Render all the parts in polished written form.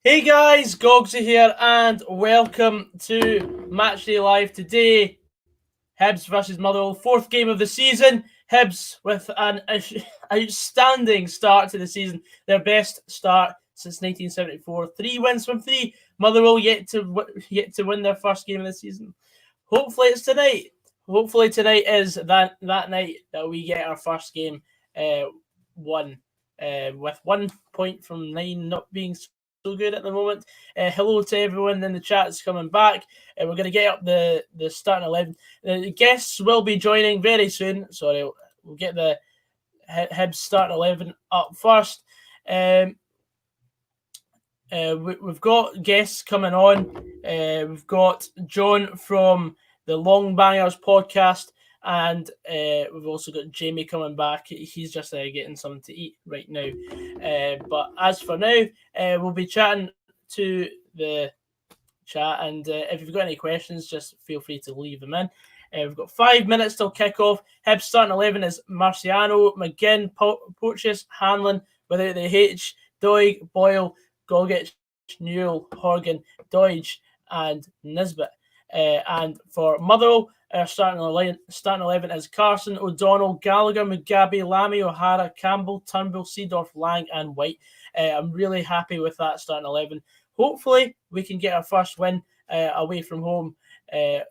Hey guys, Gogsy here, and welcome to Matchday Live today. Hibs versus Motherwell, fourth game of the season. Hibs with an outstanding start to the season, their best start since 1974. 3 wins from 3. Motherwell yet to win their first game of the season. Hopefully it's tonight. Hopefully tonight is that night that we get our first game won. With 1 point from 9 not being so good at the moment. Hello to everyone in the chat that's coming back. We're going to get up the starting 11. The guests will be joining very soon. Sorry, we'll get the Hibs starting 11 up first. We've got guests coming on. We've got John from the Long Bangers podcast, and we've also got Jamie coming back. He's just getting something to eat right now. But as for now, we'll be chatting to the chat, and if you've got any questions, just feel free to leave them in. We've got 5 minutes till kick-off. Hibs starting 11 is Marciano, McGinn, Porteous, Hanlon, without the H, Doig, Boyle, Gogic, Newell, Horgan, Doige, and Nisbet. And for Motherwell, our starting 11 is Carson, O'Donnell, Gallagher, Mugabe, Lamy, O'Hara, Campbell, Turnbull, Seedorf, Lang, and White. I'm really happy with that starting 11. Hopefully, we can get our first win away from home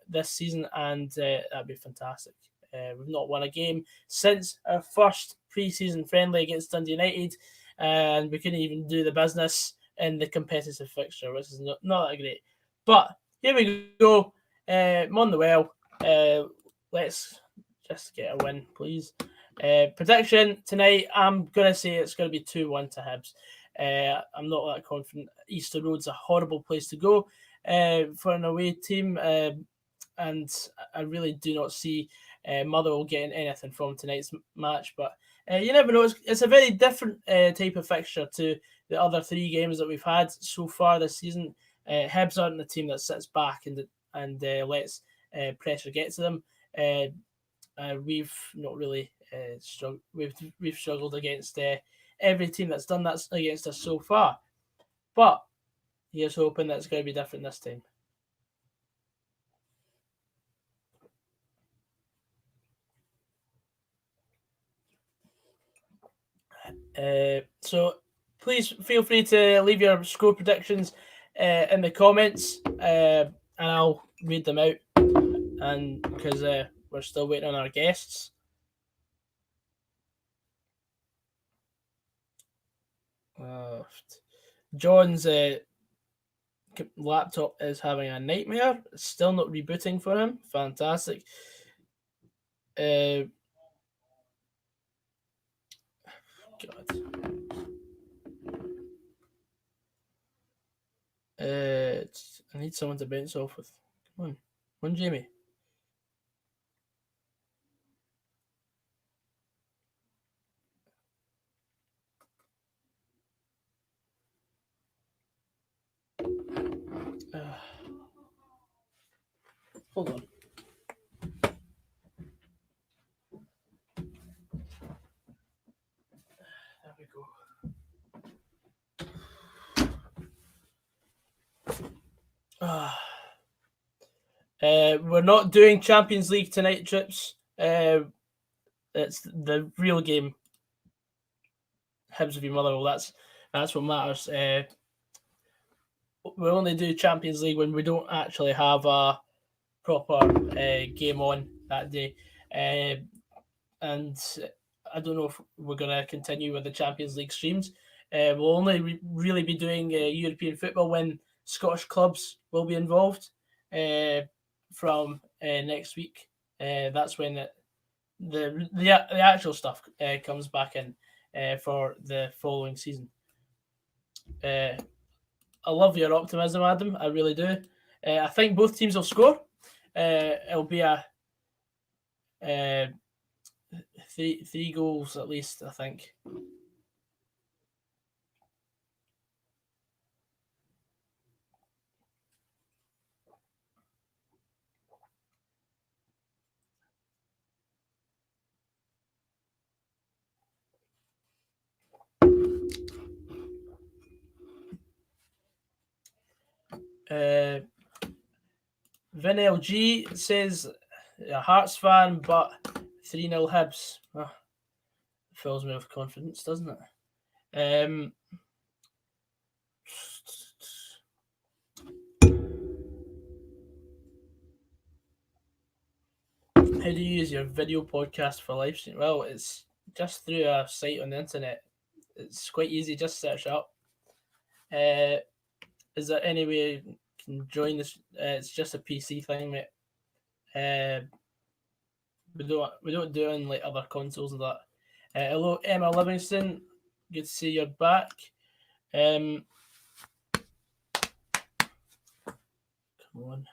this season, and that'd be fantastic. We've not won a game since our first pre-season friendly against Dundee United, and we couldn't even do the business in the competitive fixture, which is not that great. But here we go. Motherwell. Let's just get a win, please. Prediction tonight, I'm going to say it's going to be 2-1 to Hibs. I'm not that confident. Easter Road's a horrible place to go for an away team, and I really do not see Motherwell getting anything from tonight's match. But you never know. It's a very different type of fixture to the other 3 games that we've had so far this season. Hibs aren't the team that sits back and lets pressure get to them. We've not really struggled. We've struggled against every team that's done that against us so far. But here's hoping that it's going to be different this time. So please feel free to leave your score predictions in the comments, and I'll read them out. And because we're still waiting on our guests. John's laptop is having a nightmare. It's still not rebooting for him. Fantastic. God. I need someone to bounce off with. Come on, Jamie. Hold on. There we go. We're not doing Champions League tonight, Trips. It's the real game. Hibs v Motherwell. That's what matters. We only do Champions League when we don't actually have a proper game on that day. And I don't know if we're going to continue with the Champions League streams. We'll only really be doing European football when Scottish clubs will be involved from next week. That's when the actual stuff comes back in for the following season. I love your optimism, Adam. I really do. I think both teams will score. It'll be a three goals at least, I think. Vin LG says a Hearts fan, but 3-0 Hibs. Fills me with confidence, doesn't it? How do you use your video podcast for live stream? Well, it's just through a site on the internet. It's quite easy. Just search it up. Is there any way you can join this? It's just a PC thing, mate. We don't do it on like other consoles and that. Hello, Emma Livingston. Good to see you're back. Come on.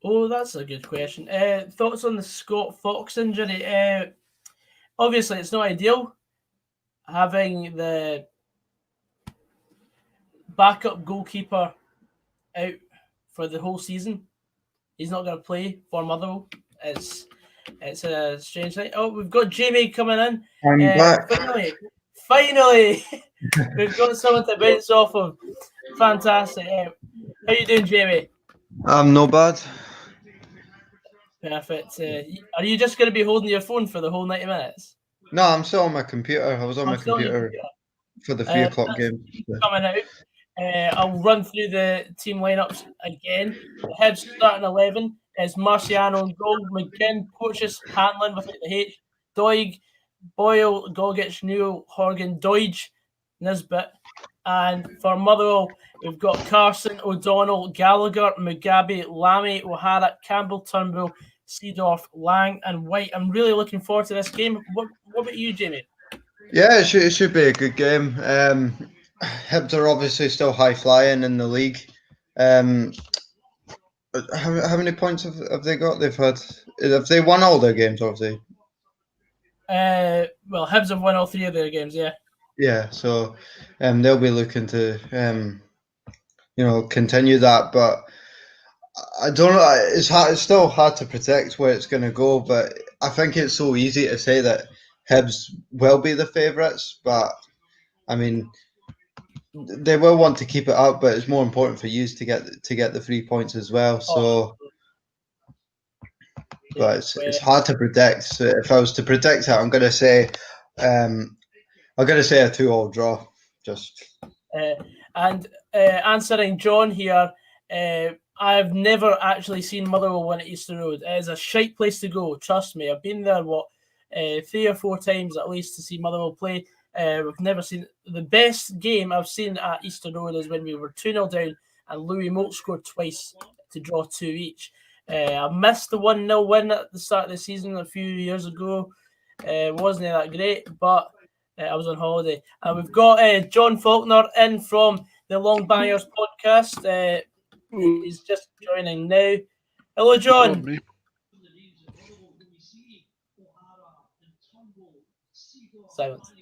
Oh, that's a good question. Thoughts on the Scott Fox injury? Obviously, it's not ideal having the backup goalkeeper out for the whole season. He's not going to play for Motherwell. It's a strange thing. Oh, we've got Jamie coming in. I'm back. Finally, we've got someone to bounce off of. Fantastic. How you doing, Jamie? I'm no bad. Perfect. Are you just going to be holding your phone for the whole 90 minutes? No, I'm still on my computer. I was on my computer for the 3 o'clock game. Coming out. I'll run through the team lineups again. The Hibs starting 11 is Marciano in goal, McGinn, Porteous, Hanlon without the H, Doig, Boyle, Gogic, Newell, Horgan, Doige, Nisbet. And for Motherwell, we've got Carson, O'Donnell, Gallagher, Mugabe, Lammy, O'Hara, Campbell, Turnbull, Seedorf, Lang, and White. I'm really looking forward to this game. What about you, Jamie? Yeah, it should be a good game. Hibs are obviously still high flying in the league. How many points have they got? Have they won all their games? Obviously. Well, Hibs have won all 3 of their games. Yeah. Yeah, so they'll be looking to continue that, but I don't know. It's still hard to predict where it's going to go, but I think it's so easy to say that Hibs will be the favourites, but I mean, they will want to keep it up, but it's more important for you to get the 3 points as well. So, but it's hard to predict. So if I was to predict it, I'm going to say a 2-2 draw. Answering John here, I've never actually seen Motherwell win at Easter Road. It is a shite place to go. Trust me, I've been there 3 or 4 times at least to see Motherwell play. We've never seen the best game I've seen at Easter Road is when we were 2-0 down and Louis Moult scored twice to draw 2 each. I missed the 1-0 win at the start of the season a few years ago. Wasn't that great, but I was on holiday. And we've got John Faulkner in from the Long Bangers podcast. He's just joining now. Hello, John. Silence.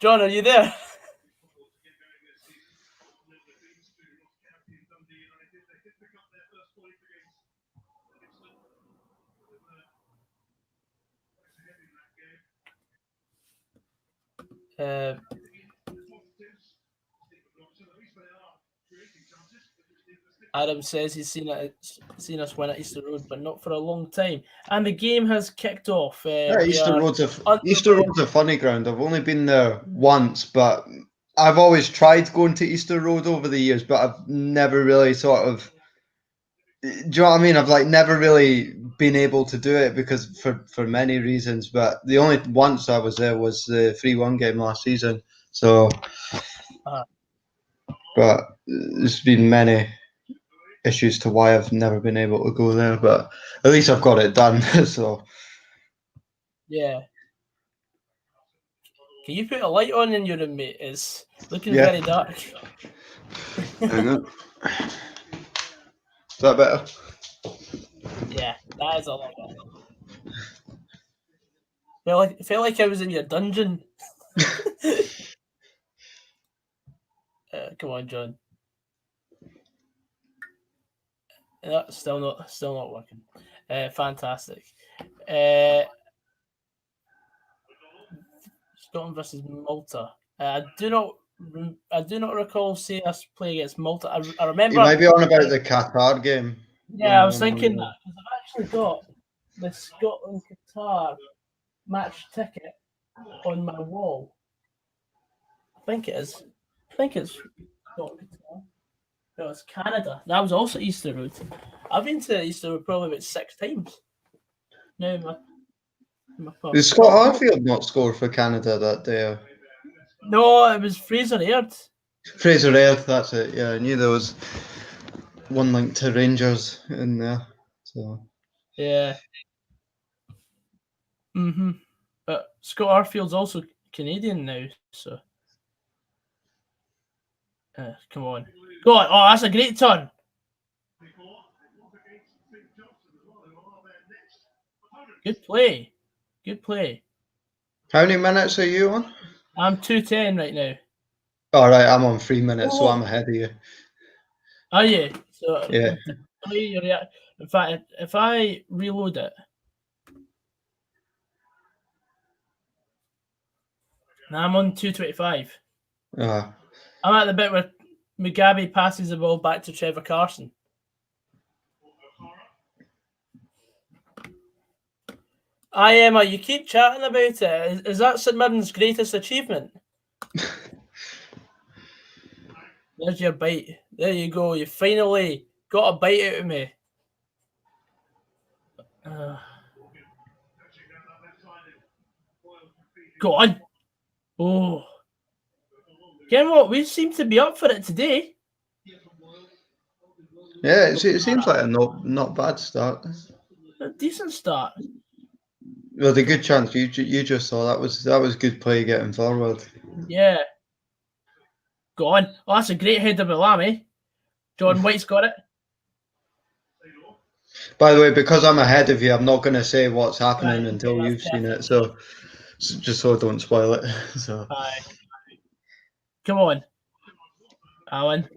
John, are you there? Adam says he's seen us win at Easter Road, but not for a long time. And the game has kicked off. Easter Road's a funny ground. I've only been there once, but I've always tried going to Easter Road over the years, but I've never really sort of. Do you know what I mean? I've never really been able to do it because for many reasons. But the only once I was there was the 3-1 game last season. So, but there's been many issues to why I've never been able to go there. But at least I've got it done. So yeah. Can you put a light on in your room, mate? It's looking very dark. Hang on. Is that better? Yeah, that is a lot better. Felt like I was in your dungeon. Come on, John. That's still not working. Fantastic. Scotland versus Malta. I do not recall seeing us play against Malta. I remember. You might be on about the Qatar game. Yeah, I was thinking that because I've actually got the Scotland Qatar match ticket on my wall. I think it's Scotland Qatar. No, it's Canada. That was also Easter Road. I've been to Easter Road probably about 6 times. No, my pub. Did Scott Arfield not score for Canada that day? No, it was Fraser Aird. Fraser Aird, that's it. Yeah, I knew there was one link to Rangers in there. So Yeah. But Scott Arfield's also Canadian now, so come on. Go on. Oh, that's a great turn. Good play. Good play. how many minutes are you on? I'm 2:10 right now. All right, I'm on 3 minutes, so I'm ahead of you. Are you? So Yeah. In fact, if I reload it, now I'm on 2:25. I'm at the bit where Mugabe passes the ball back to Trevor Carson. Emma, you keep chatting about it. Is that St Mirren's greatest achievement? There's your bite. There you go. You finally got a bite out of me. Go on. Oh. Again, what? We seem to be up for it today. Yeah, it seems like a not bad start. A decent start. Well, the good chance you just saw that was good play getting forward. Yeah. Go on. Oh, that's a great header by Lammy. John White's got it. By the way, because I'm ahead of you, I'm not going to say what's happening Right, until you've seen it. perfect. So just so I don't spoil it. So. Aye. Come on, Alan.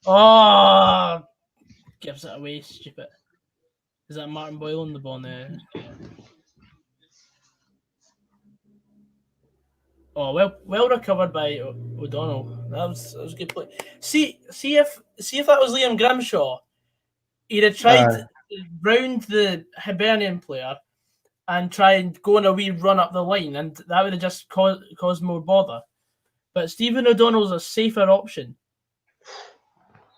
Oh, gives it away, stupid. Is that Martin Boyle on the ball now? Oh, well recovered by O'Donnell. That was a good play. See if that was Liam Grimshaw, he'd have tried to round the Hibernian player and try and go on a wee run up the line, and that would have just caused more bother. But Stephen O'Donnell's a safer option.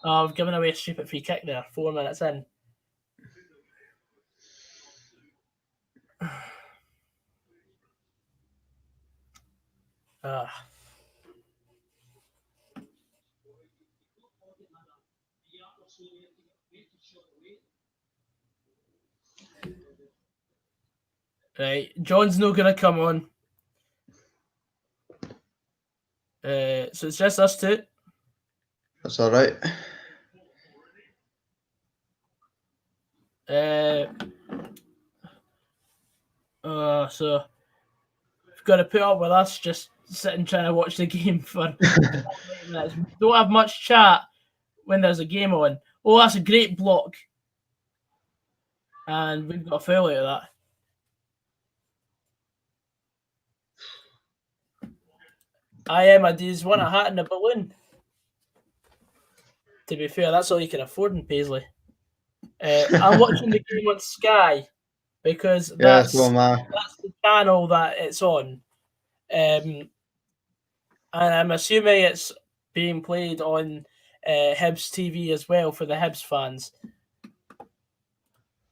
Oh, I've given away a stupid free kick there, 4 minutes in. Right, John's not going to come on. So it's just us two. That's all right. So we've got to put up with us just sitting trying to watch the game for 8 minutes. We don't have much chat when there's a game on. Oh, that's a great block. And we've got a foul out of that. He's won a hat and a balloon. To be fair, that's all you can afford in Paisley. I'm watching the game on Sky because that's the channel that it's on. And I'm assuming it's being played on Hibs TV as well for the Hibs fans.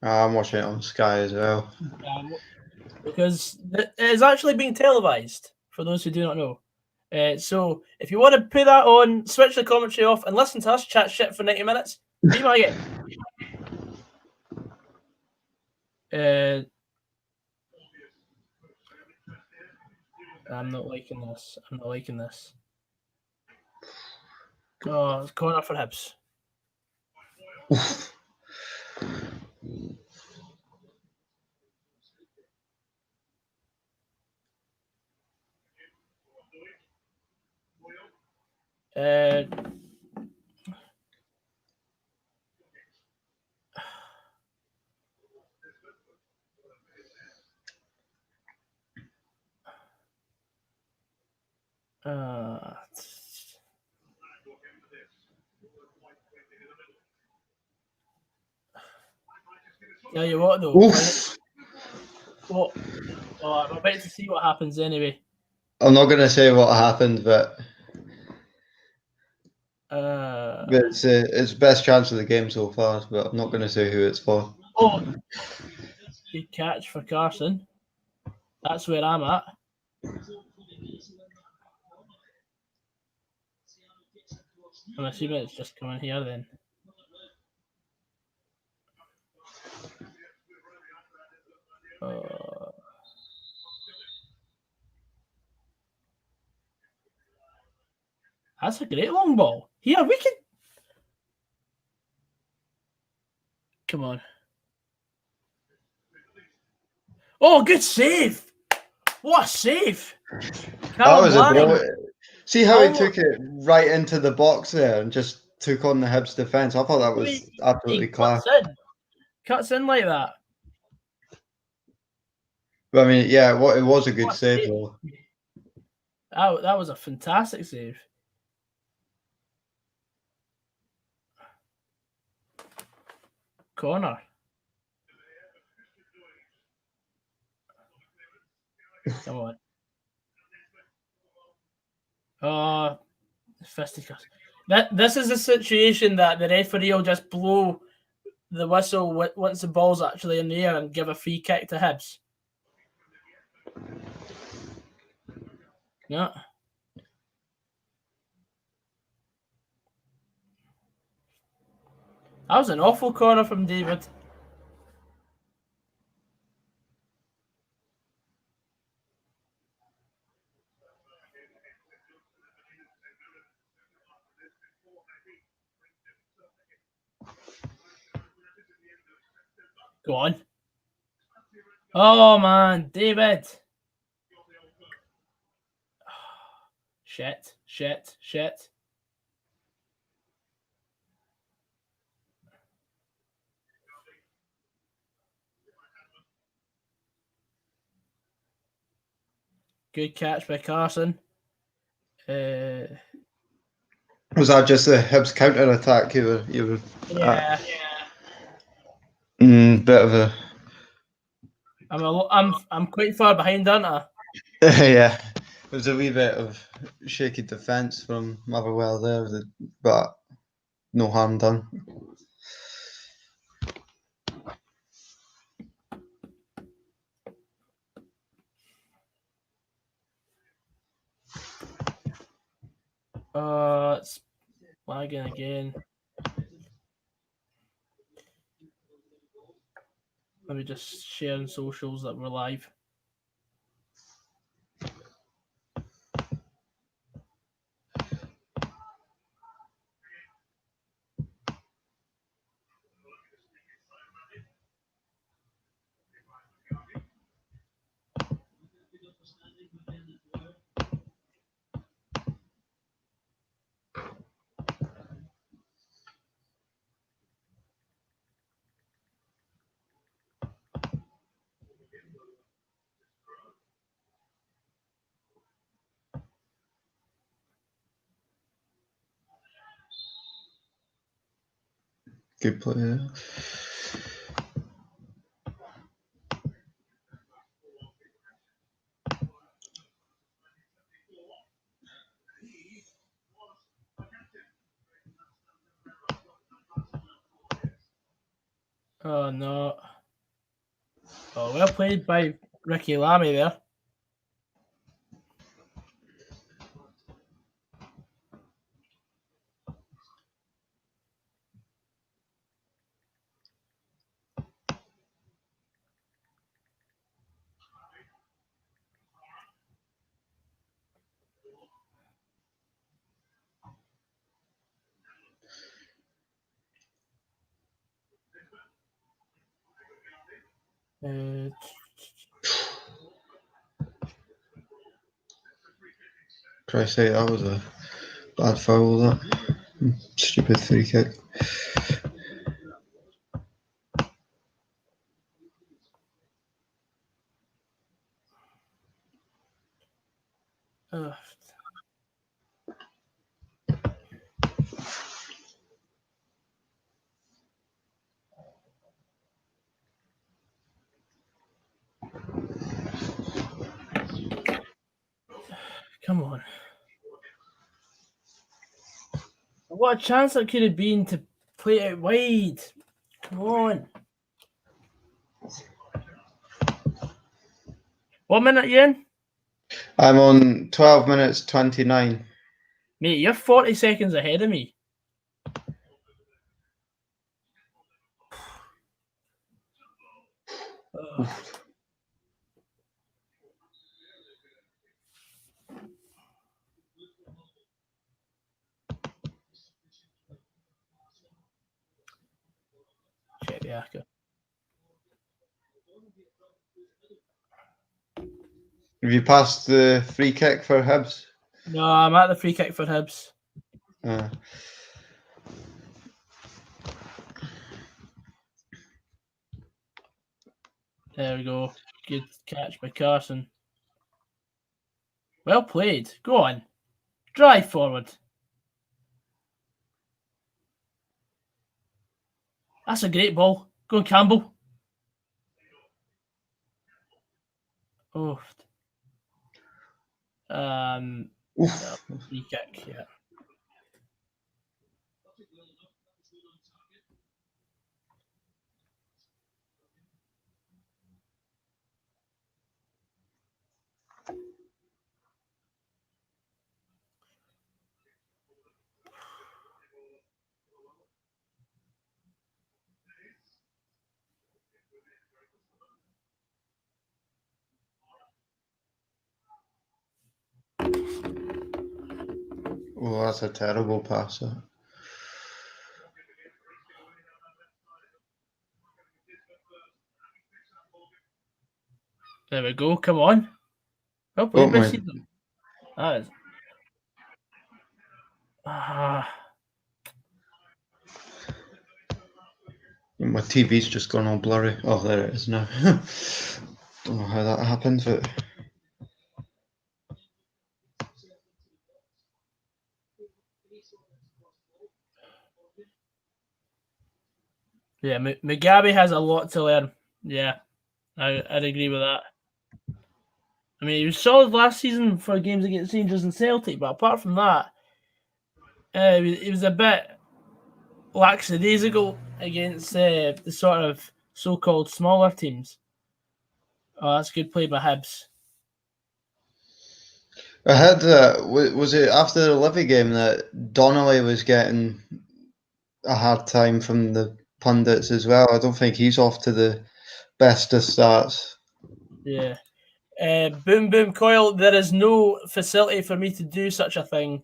I'm watching it on Sky as well. Because it is actually being televised, for those who do not know. So if you want to put that on, switch the commentary off and listen to us chat shit for 90 minutes, be my guest. I'm not liking this. Oh, it's corner for Hibs. Tell you what, though. Well, I'm about to see what happens anyway. I'm not going to say what happened, but it's best chance of the game so far. But I'm not going to say who it's for. Oh, good catch for Carson. That's where I'm at. I'm assuming it's just coming here then. That's a great long ball. Here, we can... Come on. Oh, good save. What a save. That was a brilliant... See how he took it right into the box there and just took on the Hibs defence? I thought that was absolutely class. Cuts in like that. But I mean, yeah, it was a good save, though. That was a fantastic save. Corner. Come on. Fisticuffs. This is a situation that the referee will just blow the whistle once the ball's actually in the air and give a free kick to Hibs. Yeah. That was an awful corner from David. Go on. Oh, man. David. Shit. Good catch by Carson. Was that just a Hibs counter attack? You were Yeah. Bit of a. I'm quite far behind, aren't I? Yeah, it was a wee bit of shaky defence from Motherwell there, but no harm done. It's lagging again. Let me just share on socials that we're live. Good play. Oh, no. Oh, well played by Ricky Lammy there. Christ sake, that was a bad foul, that. Stupid free kick. Come on. What a chance that could have been to play it wide. Come on. What minute are you in? I'm on 12 minutes 29. Mate, you're 40 seconds ahead of me. Check the acca. Have you passed the free kick for Hibs? No, I'm at the free kick for Hibs. There we go. Good catch by Carson. Well played. Go on. Drive forward. That's a great ball. Go on, Campbell. Oh. Free kick, yeah. Oh, that's a terrible pass. There we go. Come on. Well played by Season. That is. My TV's just gone all blurry. Oh, there it is now. Don't know how that happened, but. Yeah, Mugabe has a lot to learn. Yeah, I'd agree with that. I mean, he was solid last season for games against Rangers and Celtic, but apart from that, he was a bit lackadaisical against the sort of so-called smaller teams. Oh, that's good play by Hibs. I heard was it after the Livy game that Donnelly was getting a hard time from the pundits as well. I don't think he's off to the best of starts. Yeah. Boom Boom Coil, there is no facility for me to do such a thing.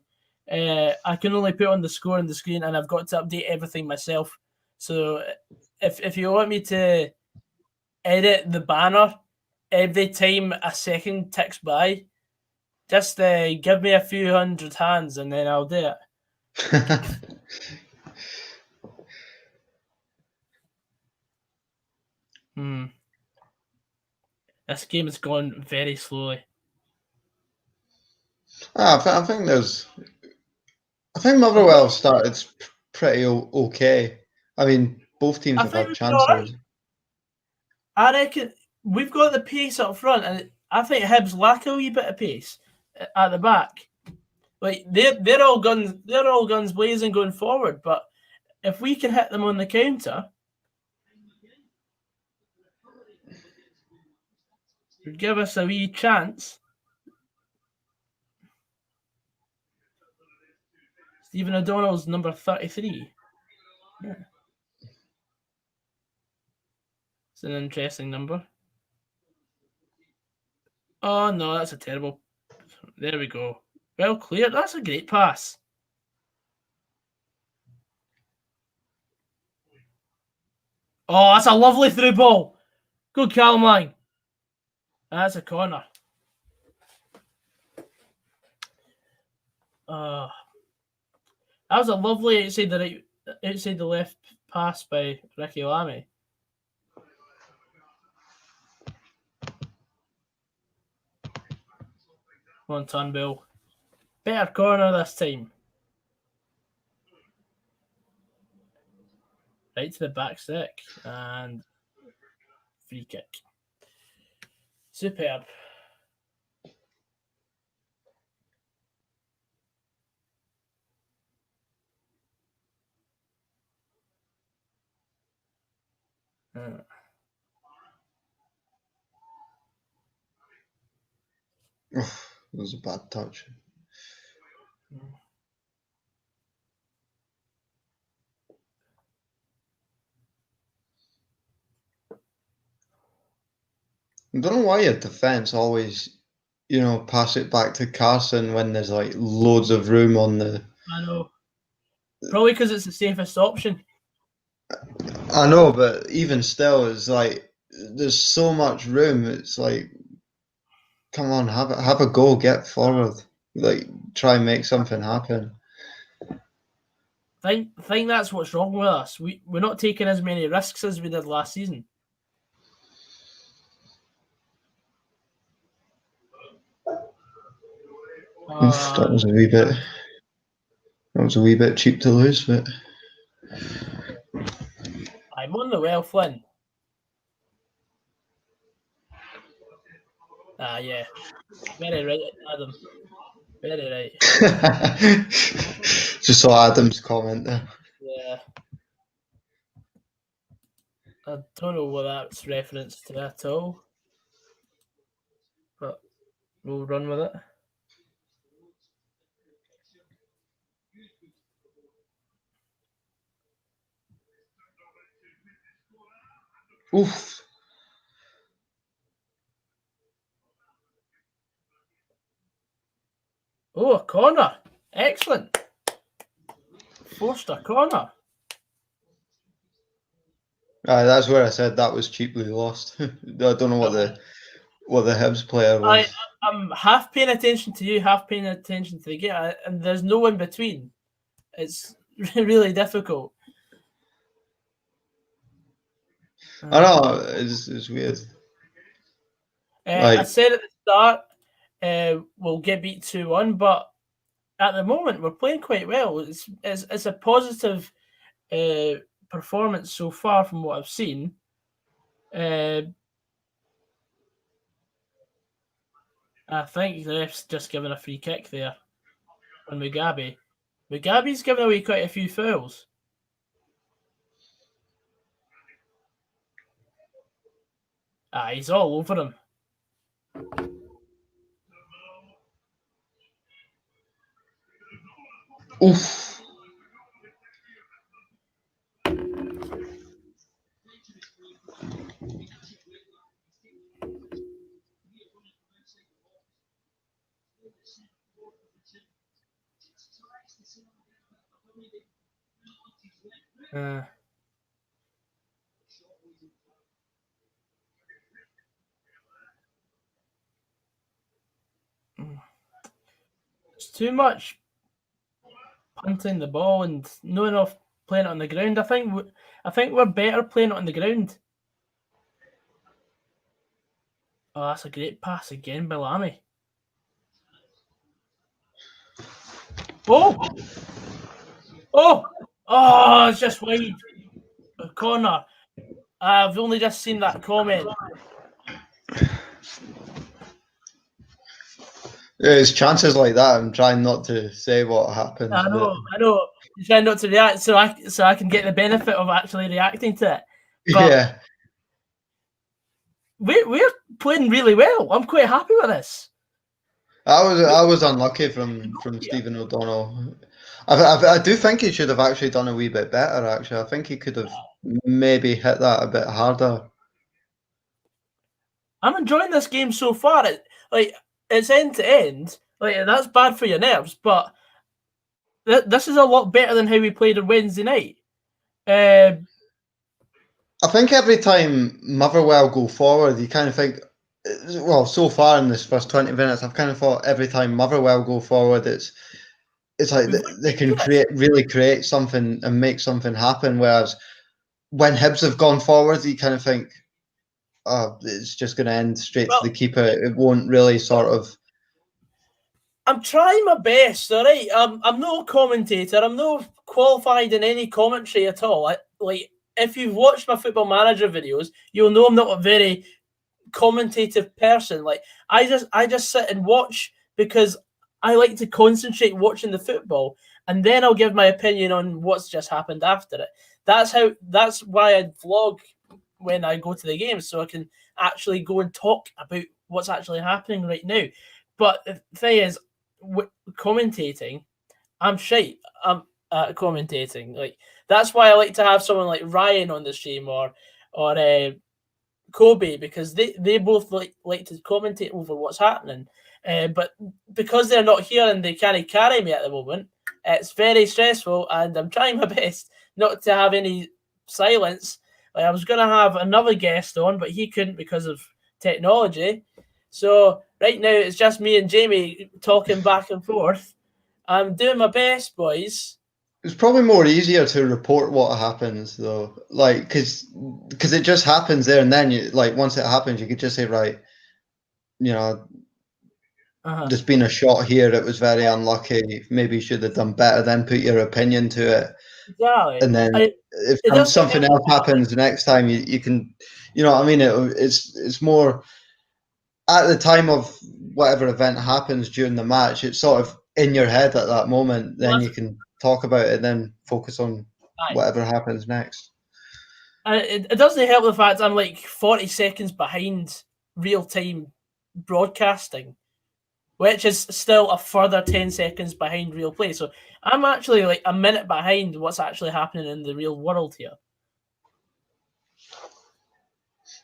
I can only put on the score on the screen, and I've got to update everything myself. So if you want me to edit the banner every time a second ticks by, just give me a few hundred hands and then I'll do it. This game has gone very slowly. I think Motherwell started pretty okay. I mean, both teams have had chances. Right. I reckon we've got the pace up front, and I think Hibs lack a wee bit of pace at the back. Like they're all guns blazing going forward, but if we can hit them on the counter, would give us a wee chance. Stephen O'Donnell's number 33. Yeah. It's an interesting number. Oh, no, that's a terrible... There we go. Well cleared. That's a great pass. Oh, that's a lovely through ball. Good Callum Lang. That's a corner. That was a lovely outside the left pass by Ricky Lamy. Come on, Turnbull. Better corner this time. Right to the back stick and free kick. Superb. That was a bad touch. I don't know why your defence always, pass it back to Carson when there's like loads of room on the. I know. Probably because it's the safest option. I know, but even still, it's like there's so much room. It's like, come on, have a go, get forward, like try and make something happen. I think that's what's wrong with us. We're not taking as many risks as we did last season. That was a wee bit cheap to lose, but I'm on the well, Flynn. Yeah. Very right, Adam. Very right. Just saw Adam's comment there. Yeah. I don't know what that's reference to at all. But we'll run with it. Oof. Oh, a corner. Excellent. Forced a corner. That's where I said that was cheaply lost. I don't know what the Hibs player was. I'm half paying attention to you, half paying attention to the game, and there's no in between. It's really difficult. I know, it's weird. I said at the start, we'll get beat 2-1, but at the moment we're playing quite well. It's a positive performance so far from what I've seen. I think the ref's just given a free kick there on Mugabe. Mugabe's given away quite a few fouls. He's all over him. Oof. It's too much punting the ball and not enough playing it on the ground. I think we're better playing it on the ground. Oh, that's a great pass again by Lamy. Oh, it's just wide. A corner. I've only just seen that comment. It's chances like that. I'm trying not to say what happens. I know. I'm trying not to react so I can get the benefit of actually reacting to it. But yeah. we're playing really well. I'm quite happy with this. I was unlucky from Stephen O'Donnell. I do think he should have actually done a wee bit better. Actually, I think he could have maybe hit that a bit harder. I'm enjoying this game so far. It's end to end. Like, that's bad for your nerves, but this is a lot better than how we played on Wednesday night. I think every time Motherwell go forward, you kind of think, well, so far in this first 20 minutes, I've kind of thought every time Motherwell go forward, it's like they can really create something and make something happen. Whereas when Hibs have gone forward, you kind of think, oh, it's just going to end straight to the keeper. It won't really sort of. I'm trying my best, all right? I'm no commentator. I'm not qualified in any commentary at all. If you've watched my Football Manager videos, you'll know I'm not a very commentative person. Like, I just sit and watch because I like to concentrate watching the football, and then I'll give my opinion on what's just happened after it. That's why I vlog when I go to the game, so I can actually go and talk about what's actually happening right now. But the thing is, commentating, I'm shite. I'm commentating. Like, that's why I like to have someone like Ryan on the stream or Kobe, because they both like to commentate over what's happening. But because they're not here and they can't carry me at the moment, it's very stressful, and I'm trying my best not to have any silence. Like, I was going to have another guest on, but he couldn't because of technology. So right now it's just me and Jamie talking back and forth. I'm doing my best, boys. It's probably more easier to report what happens though, like because it just happens there and then. You like once it happens, you could just say, right, you know, there's been a shot here. It was very unlucky. Maybe you should have done better. Then put your opinion to it. Exactly. And then if something else happens next time, you can, you know what I mean? It's more at the time of whatever event happens during the match, it's sort of in your head at that moment. Then you can talk about it, then focus on whatever happens next. It doesn't help the fact I'm like 40 seconds behind real-time broadcasting, which is still a further 10 seconds behind real play. So I'm actually like a minute behind what's actually happening in the real world here.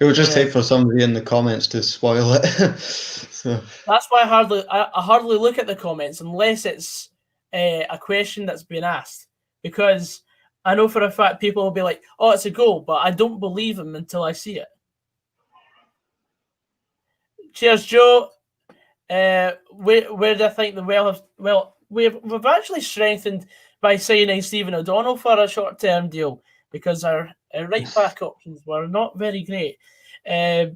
It would just take for somebody in the comments to spoil it. So that's why I hardly look at the comments unless it's a question that's been asked, because I know for a fact people will be like, "Oh, it's a goal," but I don't believe them until I see it. Cheers, Joe. Where do I think the we've actually strengthened by signing Stephen O'Donnell for a short-term deal, because our right back options were not very great. I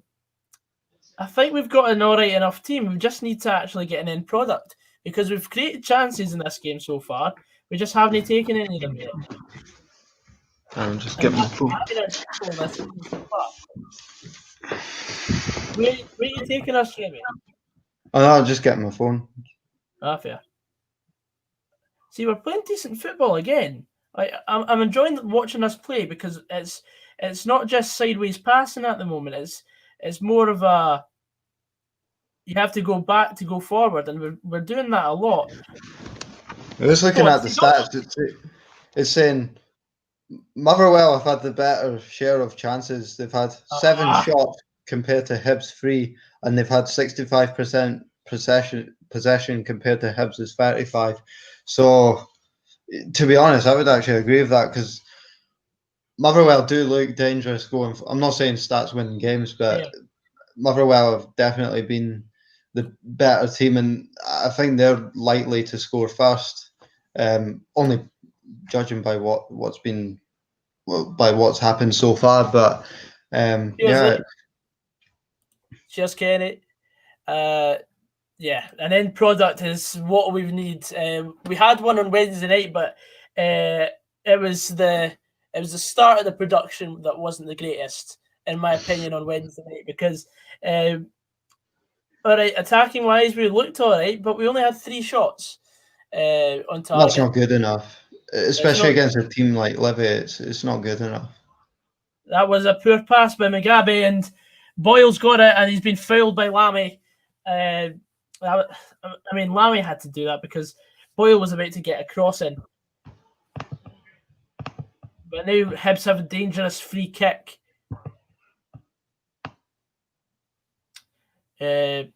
think we've got an all right enough team. We just need to actually get an end product, because we've created chances in this game so far. We just haven't taken any of them yet. I'm just getting my phone. Where are you taking us, Jamie? Oh, no, I'm just getting my phone. Fair. See, we're playing decent football again. I'm enjoying watching us play, because it's not just sideways passing at the moment. It's more of a, you have to go back to go forward, and we're doing that a lot. I was looking at the stats. It's saying Motherwell have had the better share of chances. They've had 7 shots compared to Hibs 3, and they've had 65% possession compared to Hibs' 35. So, to be honest, I would actually agree with that, because Motherwell do look dangerous going. I'm not saying stats win games, but Motherwell have definitely been the better team, and I think they're likely to score first. Only judging by what's happened so far, but yeah. Cheers, Kenny. Yeah, an end product is what we need. We had one on Wednesday night, but it was the start of the production that wasn't the greatest, in my opinion, on Wednesday night, because all right, attacking wise, we looked all right, but we only had 3 shots on target. That's not good enough, especially against a team like Livy. It's not good enough. That was a poor pass by Mugabe, and Boyle's got it, and he's been fouled by Lammy. I mean, Lammy had to do that because Boyle was about to get a cross in. But now Hibs have a dangerous free kick. I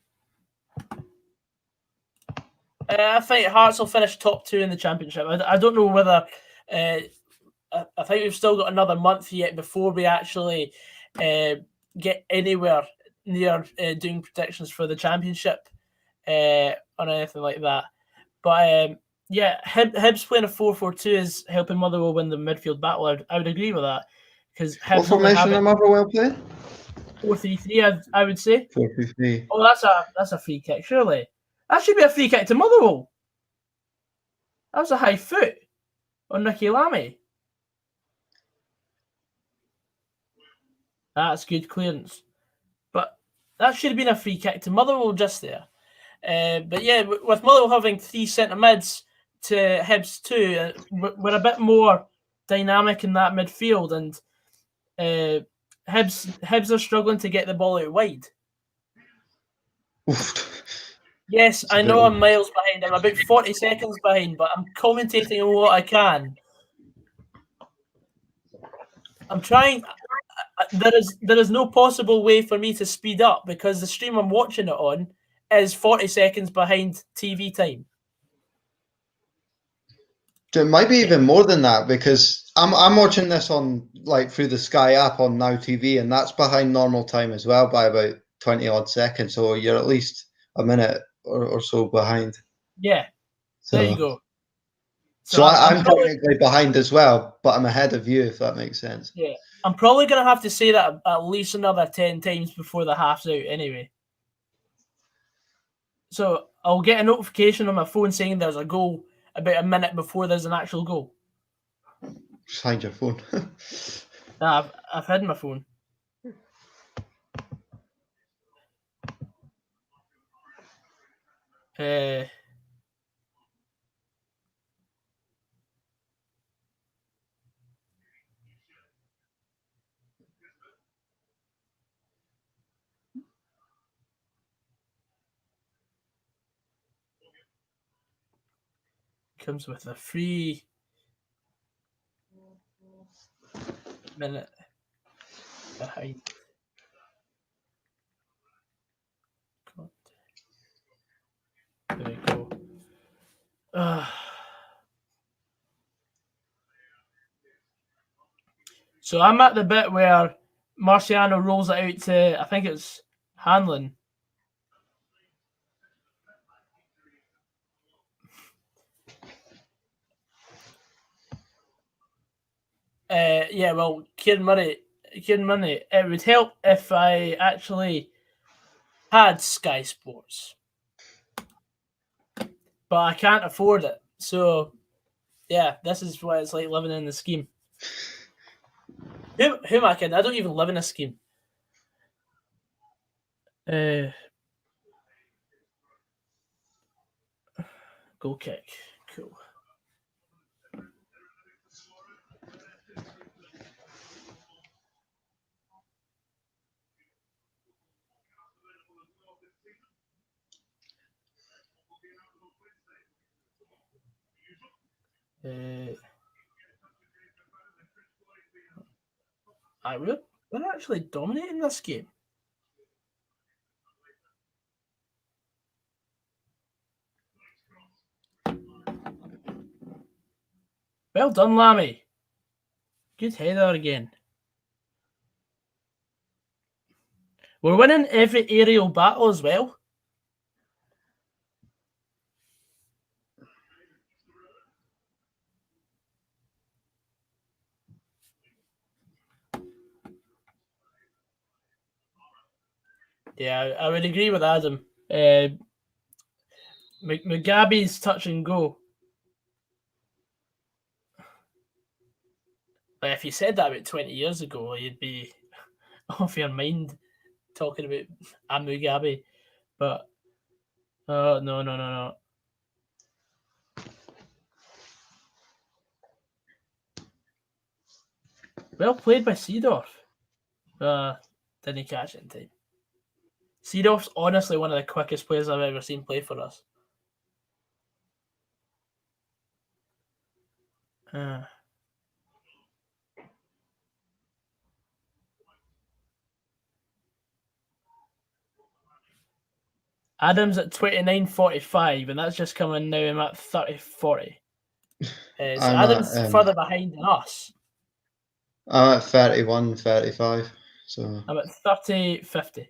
think Hearts will finish top 2 in the Championship. I don't know whether... I think we've still got another month yet before we actually get anywhere near doing predictions for the Championship or anything like that. But yeah, Hibs playing a 4-4-2 is helping Motherwell win the midfield battle. I would agree with that. Because What formation am Motherwell playing? 4-3-3, I would say. 4-3-3. Oh, that's a free kick, surely. That should be a free kick to Motherwell. That was a high foot on Nicky Lammy. That's good clearance. But that should have been a free kick to Motherwell just there. But yeah, with Motherwell having 3 centre mids to Hibs 2, we're a bit more dynamic in that midfield, and Hibs are struggling to get the ball out wide. Yes, I know I'm miles behind. I'm about 40 seconds behind, but I'm commentating on what I can. I'm trying. There is no possible way for me to speed up because the stream I'm watching it on is 40 seconds behind TV time. It might be even more than that because I'm watching this on through the Sky app on Now TV, and that's behind normal time as well by about 20 odd seconds. So you're at least a minute or so behind. Yeah, there you go. So I'm technically behind as well, but I'm ahead of you, if that makes sense. Yeah, I'm probably going to have to say that at least another 10 times before the half's out anyway. So I'll get a notification on my phone saying there's a goal about a minute before there's an actual goal. Just hide your phone. I've hidden my phone. Comes with a free minute behind. God. There we go. So I'm at the bit where Marciano rolls it out to, I think it's Hanlon. Yeah, well, Kieran Murray, it would help if I actually had Sky Sports. But I can't afford it. So, yeah, this is what it's like living in the scheme. Who am I kidding? I don't even live in a scheme. Goal kick. Cool. We're actually dominating this game. Well done, Lammy. Good header again. We're winning every aerial battle as well. Yeah, I would agree with Adam. Mugabe's touch and go. Like if you said that about 20 years ago, you'd be off your mind talking about Mugabe. But no. Well played by Seedorf. Didn't catch it in time. Seedorf's honestly one of the quickest players I've ever seen play for us. Adams at 29.45, and that's just coming now. I'm at 30.40. So Adams further behind than us. I'm at 31.35. So I'm at 30.50.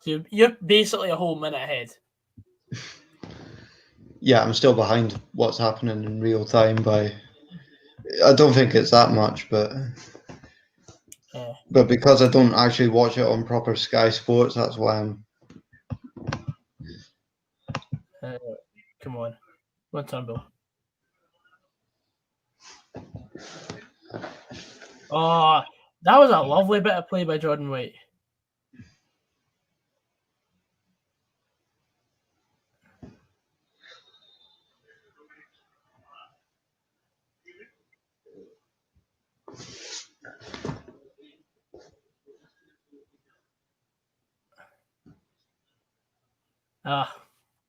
So you're basically a whole minute ahead. Yeah, I'm still behind what's happening in real time by. I don't think it's that much, but because I don't actually watch it on proper Sky Sports, that's why I'm. Come on, one Turnbull. Oh, that was a lovely bit of play by Jordan White.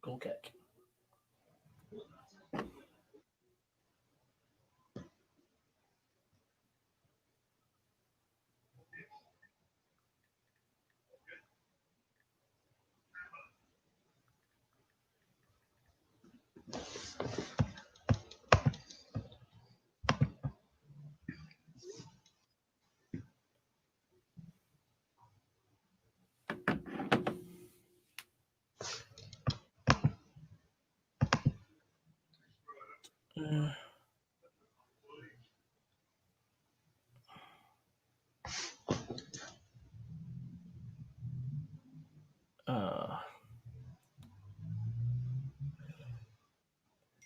Goal kick.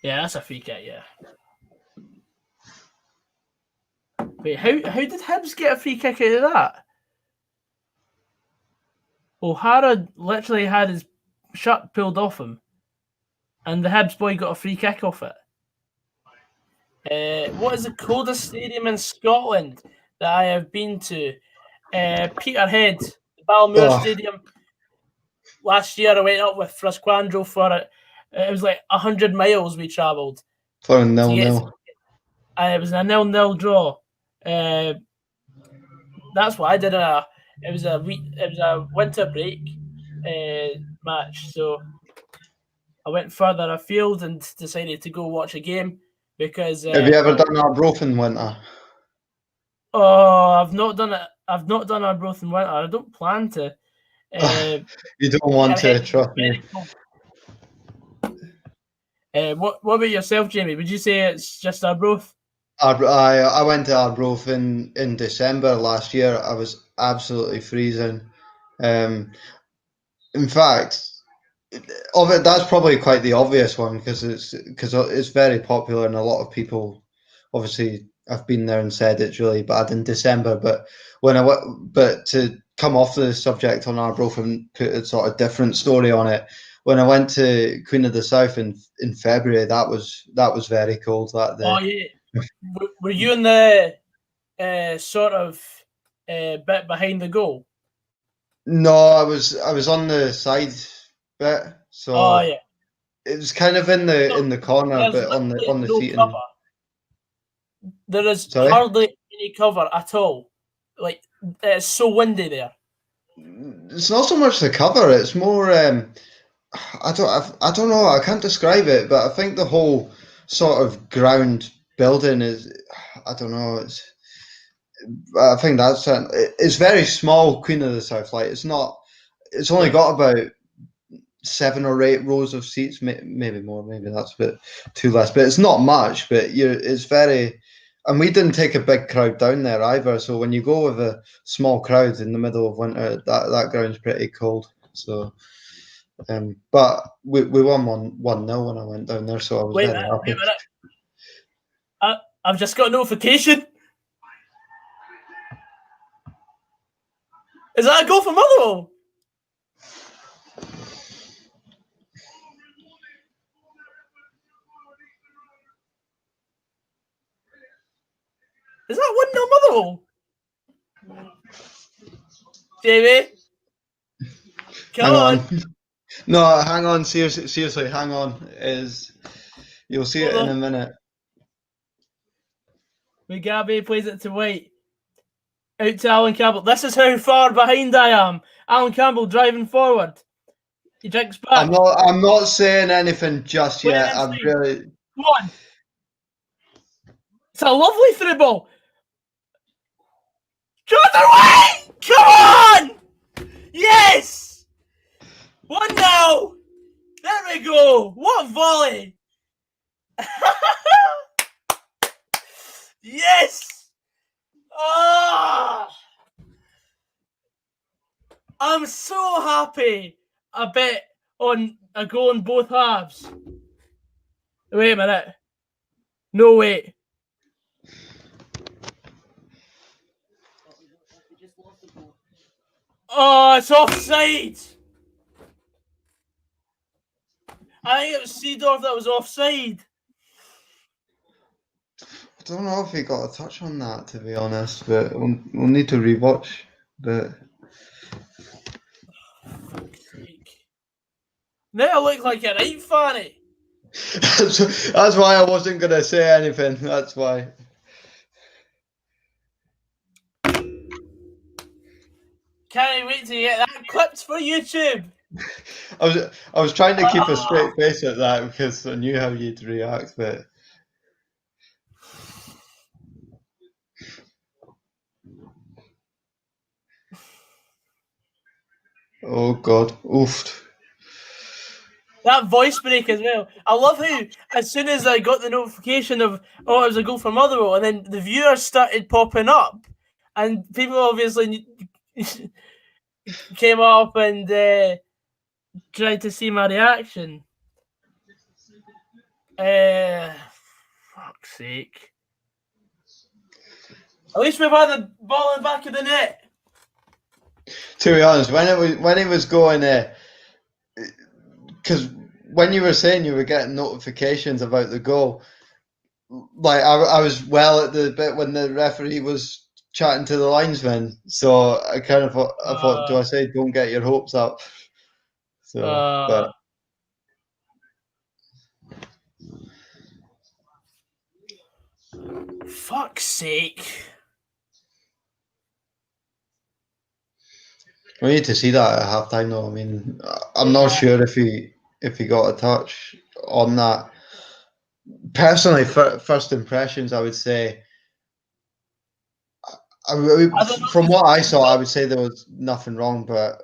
Yeah, that's a free kick, yeah. Wait, how did Hibs get a free kick out of that? O'Hara literally had his shirt pulled off him, and the Hibs boy got a free kick off it. What is the coldest stadium in Scotland that I have been to? Peterhead, the Balmoor Stadium. Last year I went up with Frasquandro for it. It was like 100 miles we travelled. For a 0-0. And it was a 0-0 draw. That's what I did. It was a winter break match, so I went further afield and decided to go watch a game because. Have you ever done Arbroath in winter? Oh, I've not done it. I've not done Arbroath in winter. I don't plan to. You don't want to, trust me. What about yourself, Jamie? Would you say it's just Arbroath? I went to Arbroath in December last year. I was absolutely freezing. In fact, that's probably quite the obvious one because it's very popular and a lot of people, obviously, have been there and said it's really bad in December. But to come off the subject on Arbroath and put a sort of different story on it, when I went to Queen of the South in February, that was very cold that day. Oh yeah. Were you in the sort of bit behind the goal? No, I was on the side bit, so yeah. it was kind of in the corner, but on the seating. Cover. There is hardly any cover at all. Like it's so windy there. It's not so much the cover; it's more. I don't know. I can't describe it, but I think the whole sort of ground building is. I don't know. I think that's it. It's very small. Queen of the South, like it's not. It's only got about 7 or 8 rows of seats, maybe more. Maybe that's a bit too less, but it's not much. But it's very. And we didn't take a big crowd down there either. So when you go with a small crowd in the middle of winter, that ground's pretty cold. So. But we won 1-0 when I went down there, so I was very happy. Wait a minute. I've just got a notification. Is that a goal for Motherwell? Is that 1-0 Motherwell? Jamie? Come on. No, hang on. Seriously, hang on. You'll see it in a minute. Mugabe plays it to White. Out to Alan Campbell. This is how far behind I am. Alan Campbell driving forward. He drinks back. I'm not saying anything just yet. I'm really. Come on. It's a lovely through ball. Jonathan White! Come on! Yes! 1-0! There we go! What volley! Yes! Ah! I'm so happy. I bet on a goal in both halves. Wait a minute. No, wait. Oh, it's offside. I think it was Seedorf that was offside. I don't know if he got a touch on that, to be honest, but we'll need to rewatch. But Now I look like a right fanny. that's why I wasn't going to say anything. That's why. Can't wait to get that clipped for YouTube. I was trying to keep a straight face at that because I knew how you'd react, but. Oh God, oofed. That voice break as well. I love how as soon as I got the notification of, oh, it was a goal for Motherwell, and then the viewers started popping up, and people obviously came up and tried to see my reaction. Fuck's sake. At least we've had the ball in the back of the net. To be honest, when it was going, because when you were saying you were getting notifications about the goal, like I was well at the bit when the referee was chatting to the linesman, so I kind of thought, do I say don't get your hopes up? So, but. Fuck's sake. We need to see that at halftime, though. I mean, I'm not sure if he got a touch on that. Personally, first impressions, I would say. From what I saw, I would say there was nothing wrong, but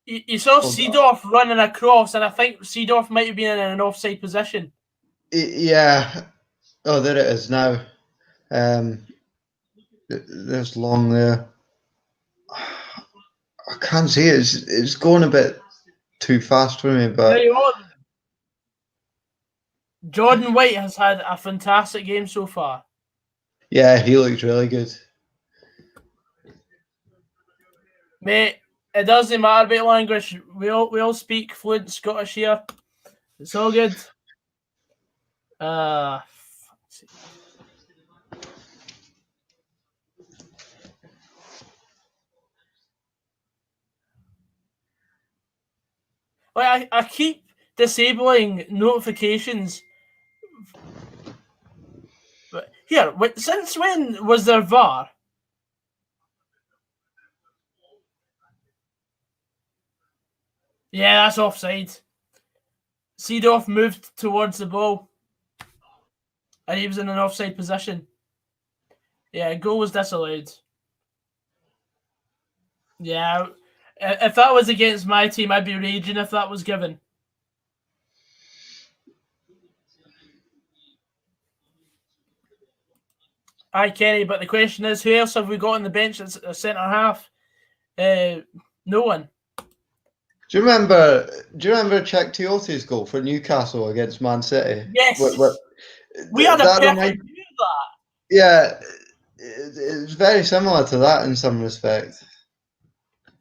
you saw Seedorf running across, and I think Seedorf might have been in an offside position. Yeah. Oh, there it is now. There's Long there. I can't see it. It's going a bit too fast for me, but Jordan White has had a fantastic game so far. Yeah, he looks really good. Mate, it doesn't matter about language. We all speak fluent Scottish here. It's all good. Like I keep disabling notifications. But here, since when was there VAR? Yeah, that's offside. Seedorf moved towards the ball, and he was in an offside position. Yeah, goal was disallowed. Yeah, if that was against my team, I'd be raging if that was given. Aye, Kenny, but the question is, who else have we got on the bench that's a centre half? No one. Do you remember Czech Tiote's goal for Newcastle against Man City? Yes. We had a perfect view of that. Yeah, it's very similar to that in some respect.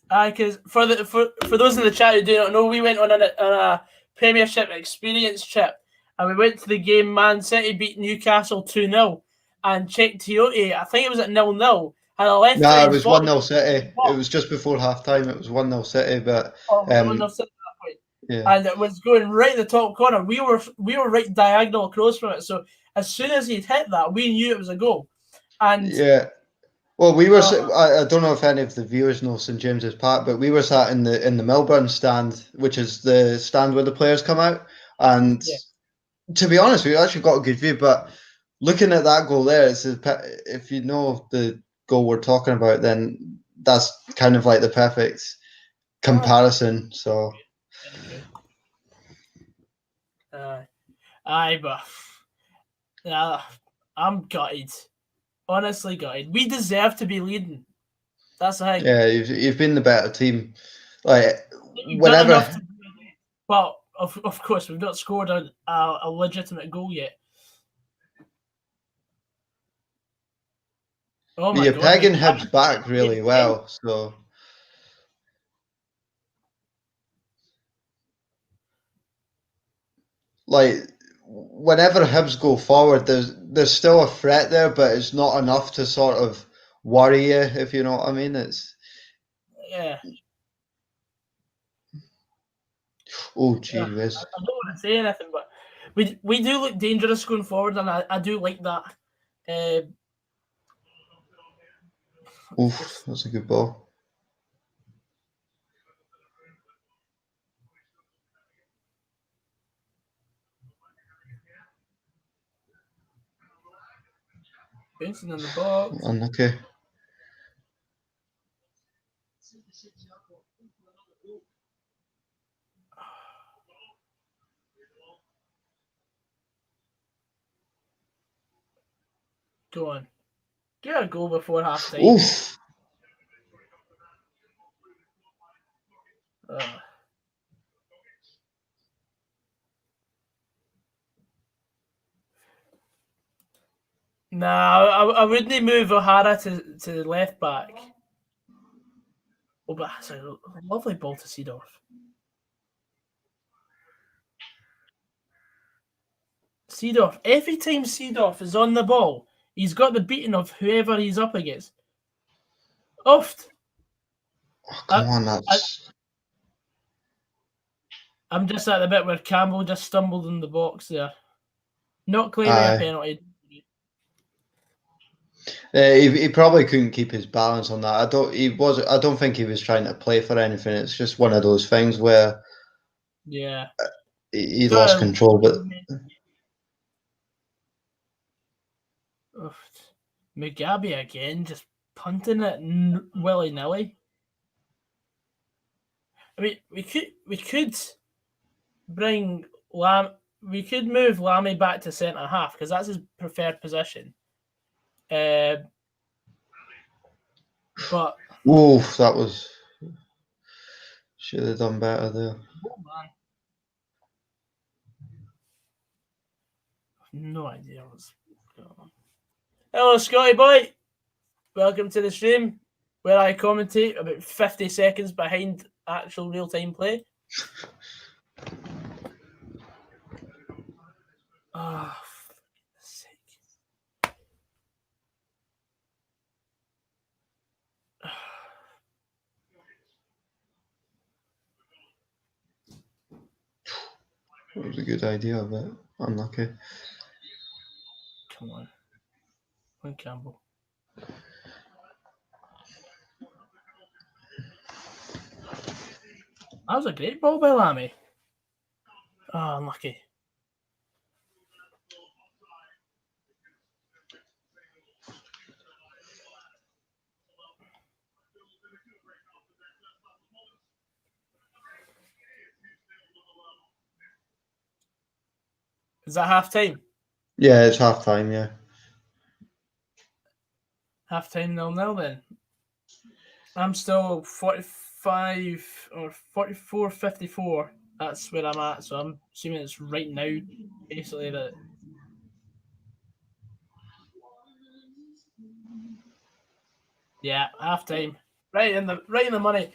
Because for those in the chat who do not know, we went on a Premiership experience trip, and we went to the game Man City beat Newcastle 2-0. and Czech Toyota, I think it was at 0-0, had a left Nah, it footed was volley. 1-0 City. It was just before half time. It was 1-0 City, but Oh, it was 1-0 City at that point. yeah. And it was going right in the top corner. We were right diagonal across from it. So as soon as he'd hit that, we knew it was a goal. And yeah. Well, we were. I don't know if any of the viewers know St James's Park, but we were sat in the Melbourne stand, which is the stand where the players come out. And to be honest, we actually got a good view. But looking at that goal there, if you know the goal we're talking about, then that's kind of like the perfect comparison. So. But I'm gutted. Honestly gutted. We deserve to be leading. That's the thing. Yeah, you've been the better team. Like You've whenever. done enough to, well, of course, we've not scored a legitimate goal yet. Oh my You're God, pegging Hibs back really well, so. Like whenever Hibs go forward, there's still a threat there, but it's not enough to sort of worry you, if you know what I mean. It's oh gee whiz. I don't want to say anything, but we do look dangerous going forward, and I do like that. Oof, that's a good ball. Bouncing in the box. Unlucky. Go on. Get a goal before half time. Oof. Nah, I wouldn't move O'Hara to the left back. Oh, but that's a lovely ball to Seedorf. Seedorf, every time Seedorf is on the ball, he's got the beating of whoever he's up against. Oft. Oh, come on, that's. I'm just at the bit where Campbell just stumbled in the box there. Not claiming a penalty. He probably couldn't keep his balance on that. I don't think he was trying to play for anything. It's just one of those things where he lost control. But Mugabe again, just punting it willy nilly. I mean, we could bring we could move Lammy back to centre half because that's his preferred position. But that was should have done better there. Oh man, no idea what's going on. Hello, Scotty boy. Welcome to the stream where I commentate about 50 seconds behind actual real-time play. Oh, for sake. That was a good idea, but unlucky. Come on. Campbell. That was a great ball by Lammy. Oh, unlucky. Is that half time? Yeah, it's half time, yeah. Half time 0-0 then. I'm still 45 or 44-54. That's where I'm at. So I'm assuming it's right now, basically. That. Yeah, half time. Right in the money.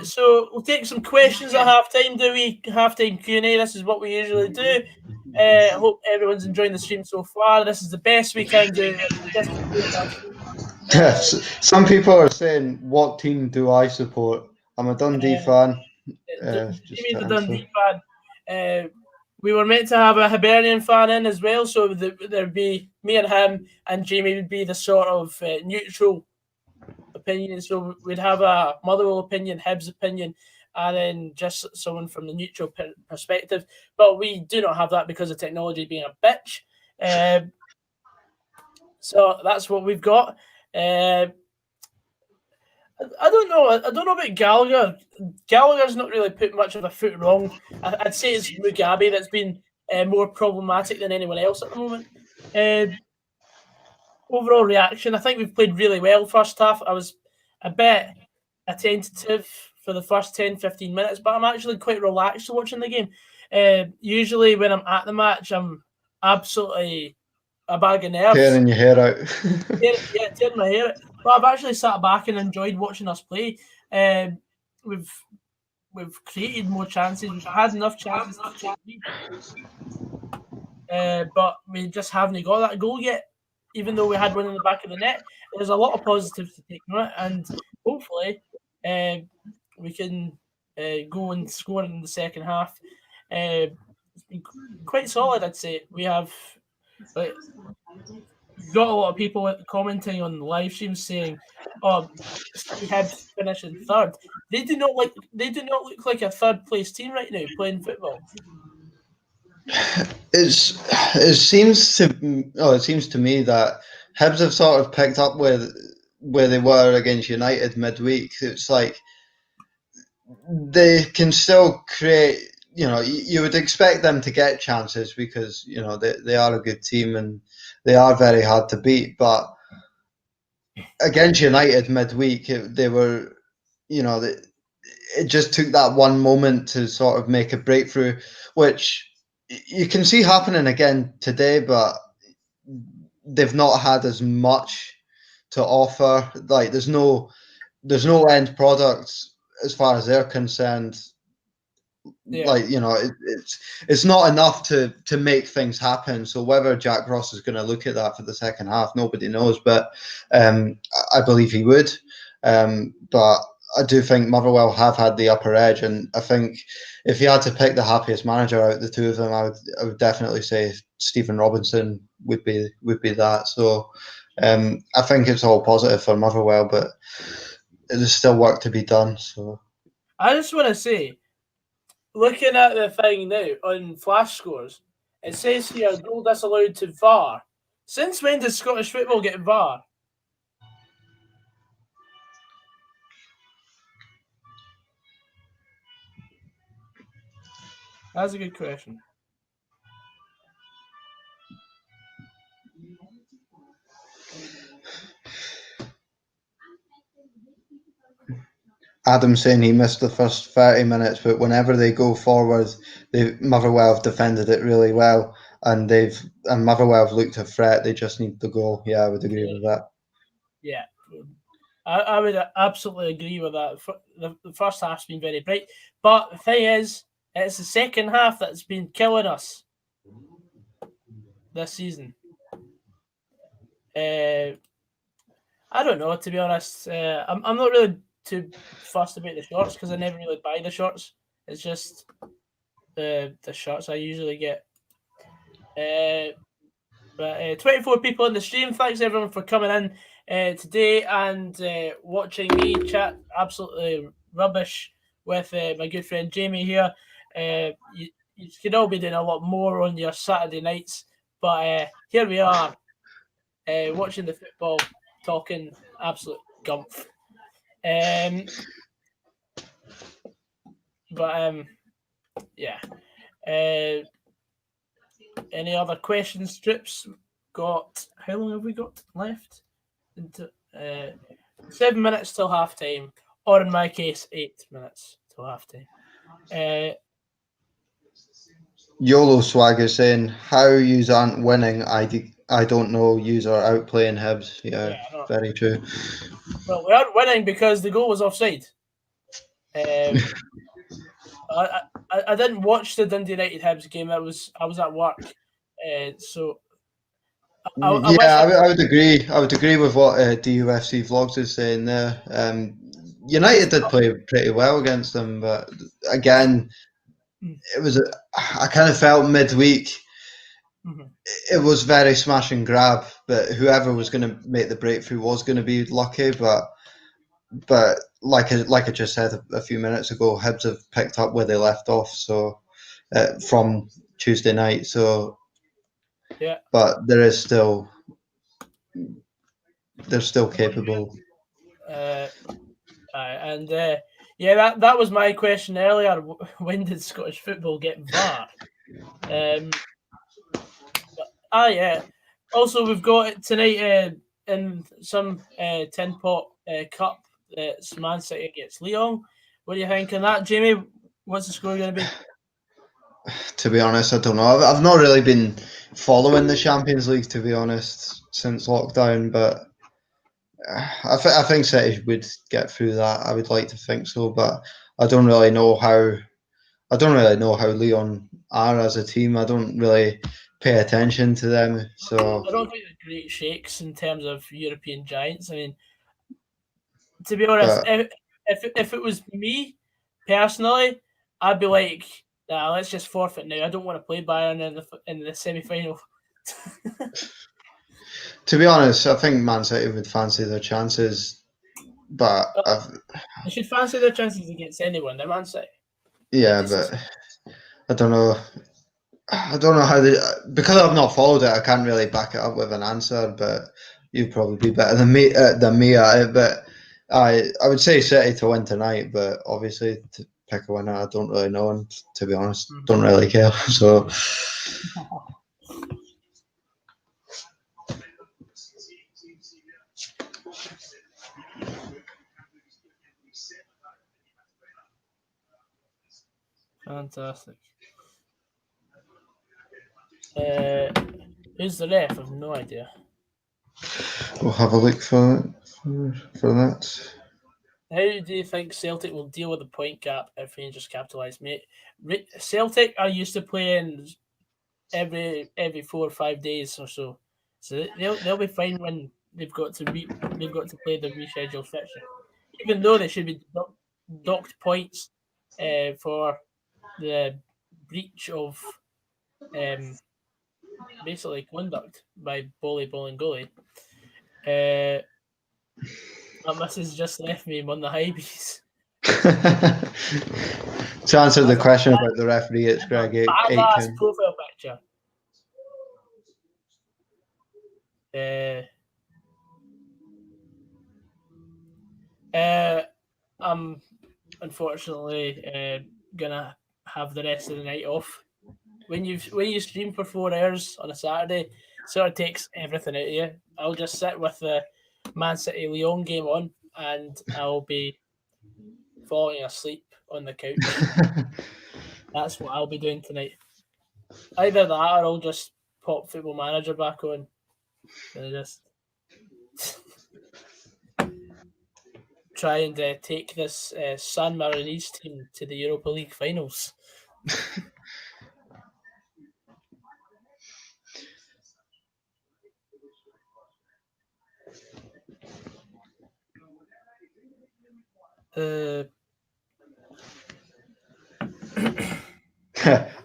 So we'll take some questions at half time, do we? Half time Q&A. This is what we usually do. Hope everyone's enjoying the stream so far. This is the best we can do. Some people are saying, what team do I support? I'm a Dundee fan. Jimmy's a Dundee fan. We were meant to have a Hibernian fan in as well, so there'd be me and him, and Jamie would be the sort of neutral opinion. So we'd have a Motherwell opinion, Hibs opinion, and then just someone from the neutral perspective. But we do not have that because of technology being a bitch. So that's what we've got. I don't know. I don't know about Gallagher. Gallagher's not really put much of a foot wrong. I'd say it's Mugabe that's been more problematic than anyone else at the moment. Overall reaction, I think we've played really well first half. I was a bit attentive for the first 10-15 minutes, but I'm actually quite relaxed watching the game. Usually when I'm at the match, I'm absolutely a bag of nerves. Tearing your hair out. Tearing my hair out. But I've actually sat back and enjoyed watching us play. We've created more chances. We've had enough chances to but we just haven't got that goal yet, even though we had one in the back of the net. There's a lot of positives to take from it, and hopefully we can go and score in the second half. It's been quite solid, I'd say. We have got a lot of people commenting on the live stream saying, "Oh, Hibs finishing third." They do not look like a third place team right now playing football. It seems to me that Hibs have sort of picked up where they were against United midweek. It's like they can still create. You would expect them to get chances because they are a good team and they are very hard to beat. But against United midweek, they were, it just took that one moment to sort of make a breakthrough, which you can see happening again today, but they've not had as much to offer. Like there's no end products as far as they're concerned. Yeah. Like it's not enough to make things happen. So whether Jack Ross is going to look at that for the second half, nobody knows. But I believe he would. But I do think Motherwell have had the upper edge, and I think if you had to pick the happiest manager out of the two of them, I would definitely say Stephen Robinson would be that. So I think it's all positive for Motherwell, but there's still work to be done. So I just want to say, looking at the thing now on Flash Scores, it says here goal disallowed to VAR. Since when does Scottish football get VAR? That's a good question. Adam's saying he missed the first 30 minutes, but whenever they go forward, Motherwell have defended it really well, and Motherwell have looked a threat. They just need the goal. Yeah, I would agree with that. Yeah, I would absolutely agree with that. The first half's been very bright, but the thing is, it's the second half that's been killing us this season. I don't know, to be honest. I'm not really too fussed about the shorts because I never really buy the shorts. It's just the shorts I usually get. But 24 people in the stream. Thanks everyone for coming in today and watching me chat absolutely rubbish with my good friend Jamie here. You could all be doing a lot more on your Saturday nights, but here we are watching the football, talking absolute gumph. Yeah. Any other questions, Strips? Got how long have we got left? 7 minutes till half time, or in my case, 8 minutes till half time. YOLO Swag is saying, how yous aren't winning, I don't know, yous are outplaying Hibs. Yeah, very true. Well, we aren't winning because the goal was offside. I I didn't watch the Dundee United Hibs game. I was at work, so I would agree. I would agree with what DUFC Vlogs is saying there. United did play pretty well against them, but again, it was. I kind of felt midweek. Mm-hmm. It was very smash and grab, but whoever was going to make the breakthrough was going to be lucky. But like I just said a few minutes ago, Hibs have picked up where they left off. So from Tuesday night. So yeah, but they're still capable. And that was my question earlier. When did Scottish football get VAR? Yeah. Also, we've got tonight in some tin pot cup. It's Man City against Lyon. What do you think on that, Jamie? What's the score going to be? To be honest, I don't know. I've not really been following the Champions League, to be honest, since lockdown. But I think City would get through that. I would like to think so, but I don't really know how. I don't really know how Lyon are as a team. I don't really pay attention to them. So I don't think they're great shakes in terms of European giants. I mean, to be honest, if it was me personally, I'd be like, nah, let's just forfeit now. I don't want to play Bayern in the semi-final. To be honest, I think Man City would fancy their chances, but they should fancy their chances against anyone. They're Man City. Yeah, but I don't know. I don't know how because I've not followed it. I can't really back it up with an answer. But you'd probably be better than me at it. But I would say City to win tonight. But obviously to pick a winner, I don't really know. And to be honest, don't really care. So. Fantastic. Who's the ref? I've no idea. We'll have a look for that. How do you think Celtic will deal with the point gap if Rangers capitalise, mate? Celtic are used to playing every 4 or 5 days or so they'll be fine when they've got to play the rescheduled fixture, even though they should be docked points for the breach of basically conduct by Bolly Bolingoli. My missus just left me on the Hibees. To answer the question about the referee, it's Greg Aitken. Badass profile picture. I'm unfortunately gonna have the rest of the night off. When you stream for 4 hours on a Saturday, it sort of takes everything out of you. I'll just sit with the Man City Lyon game on, and I'll be falling asleep on the couch. That's what I'll be doing tonight. Either that, or I'll just pop Football Manager back on and just try and take this San Marinese team to the Europa League finals.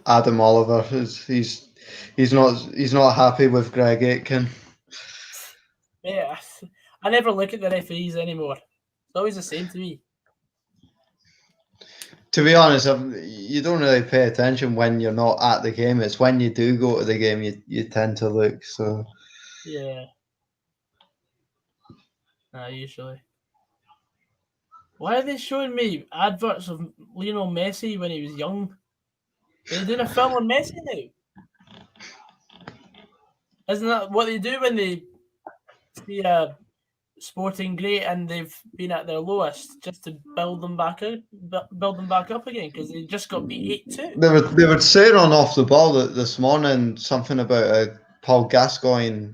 Adam Oliver he's not happy with Greg Aitken. Yeah, I never look at the referees anymore. It's always the same to me. To be honest, you don't really pay attention when you're not at the game. It's when you do go to the game you tend to look. So yeah, usually. Why are they showing me adverts of Lionel Messi when he was young? They're doing a film on Messi now. Isn't that what they do when they see a sporting great and they've been at their lowest, just to build them back up again, because they just got beat 8-2? They were saying on Off the Ball this morning something about a Paul Gascoigne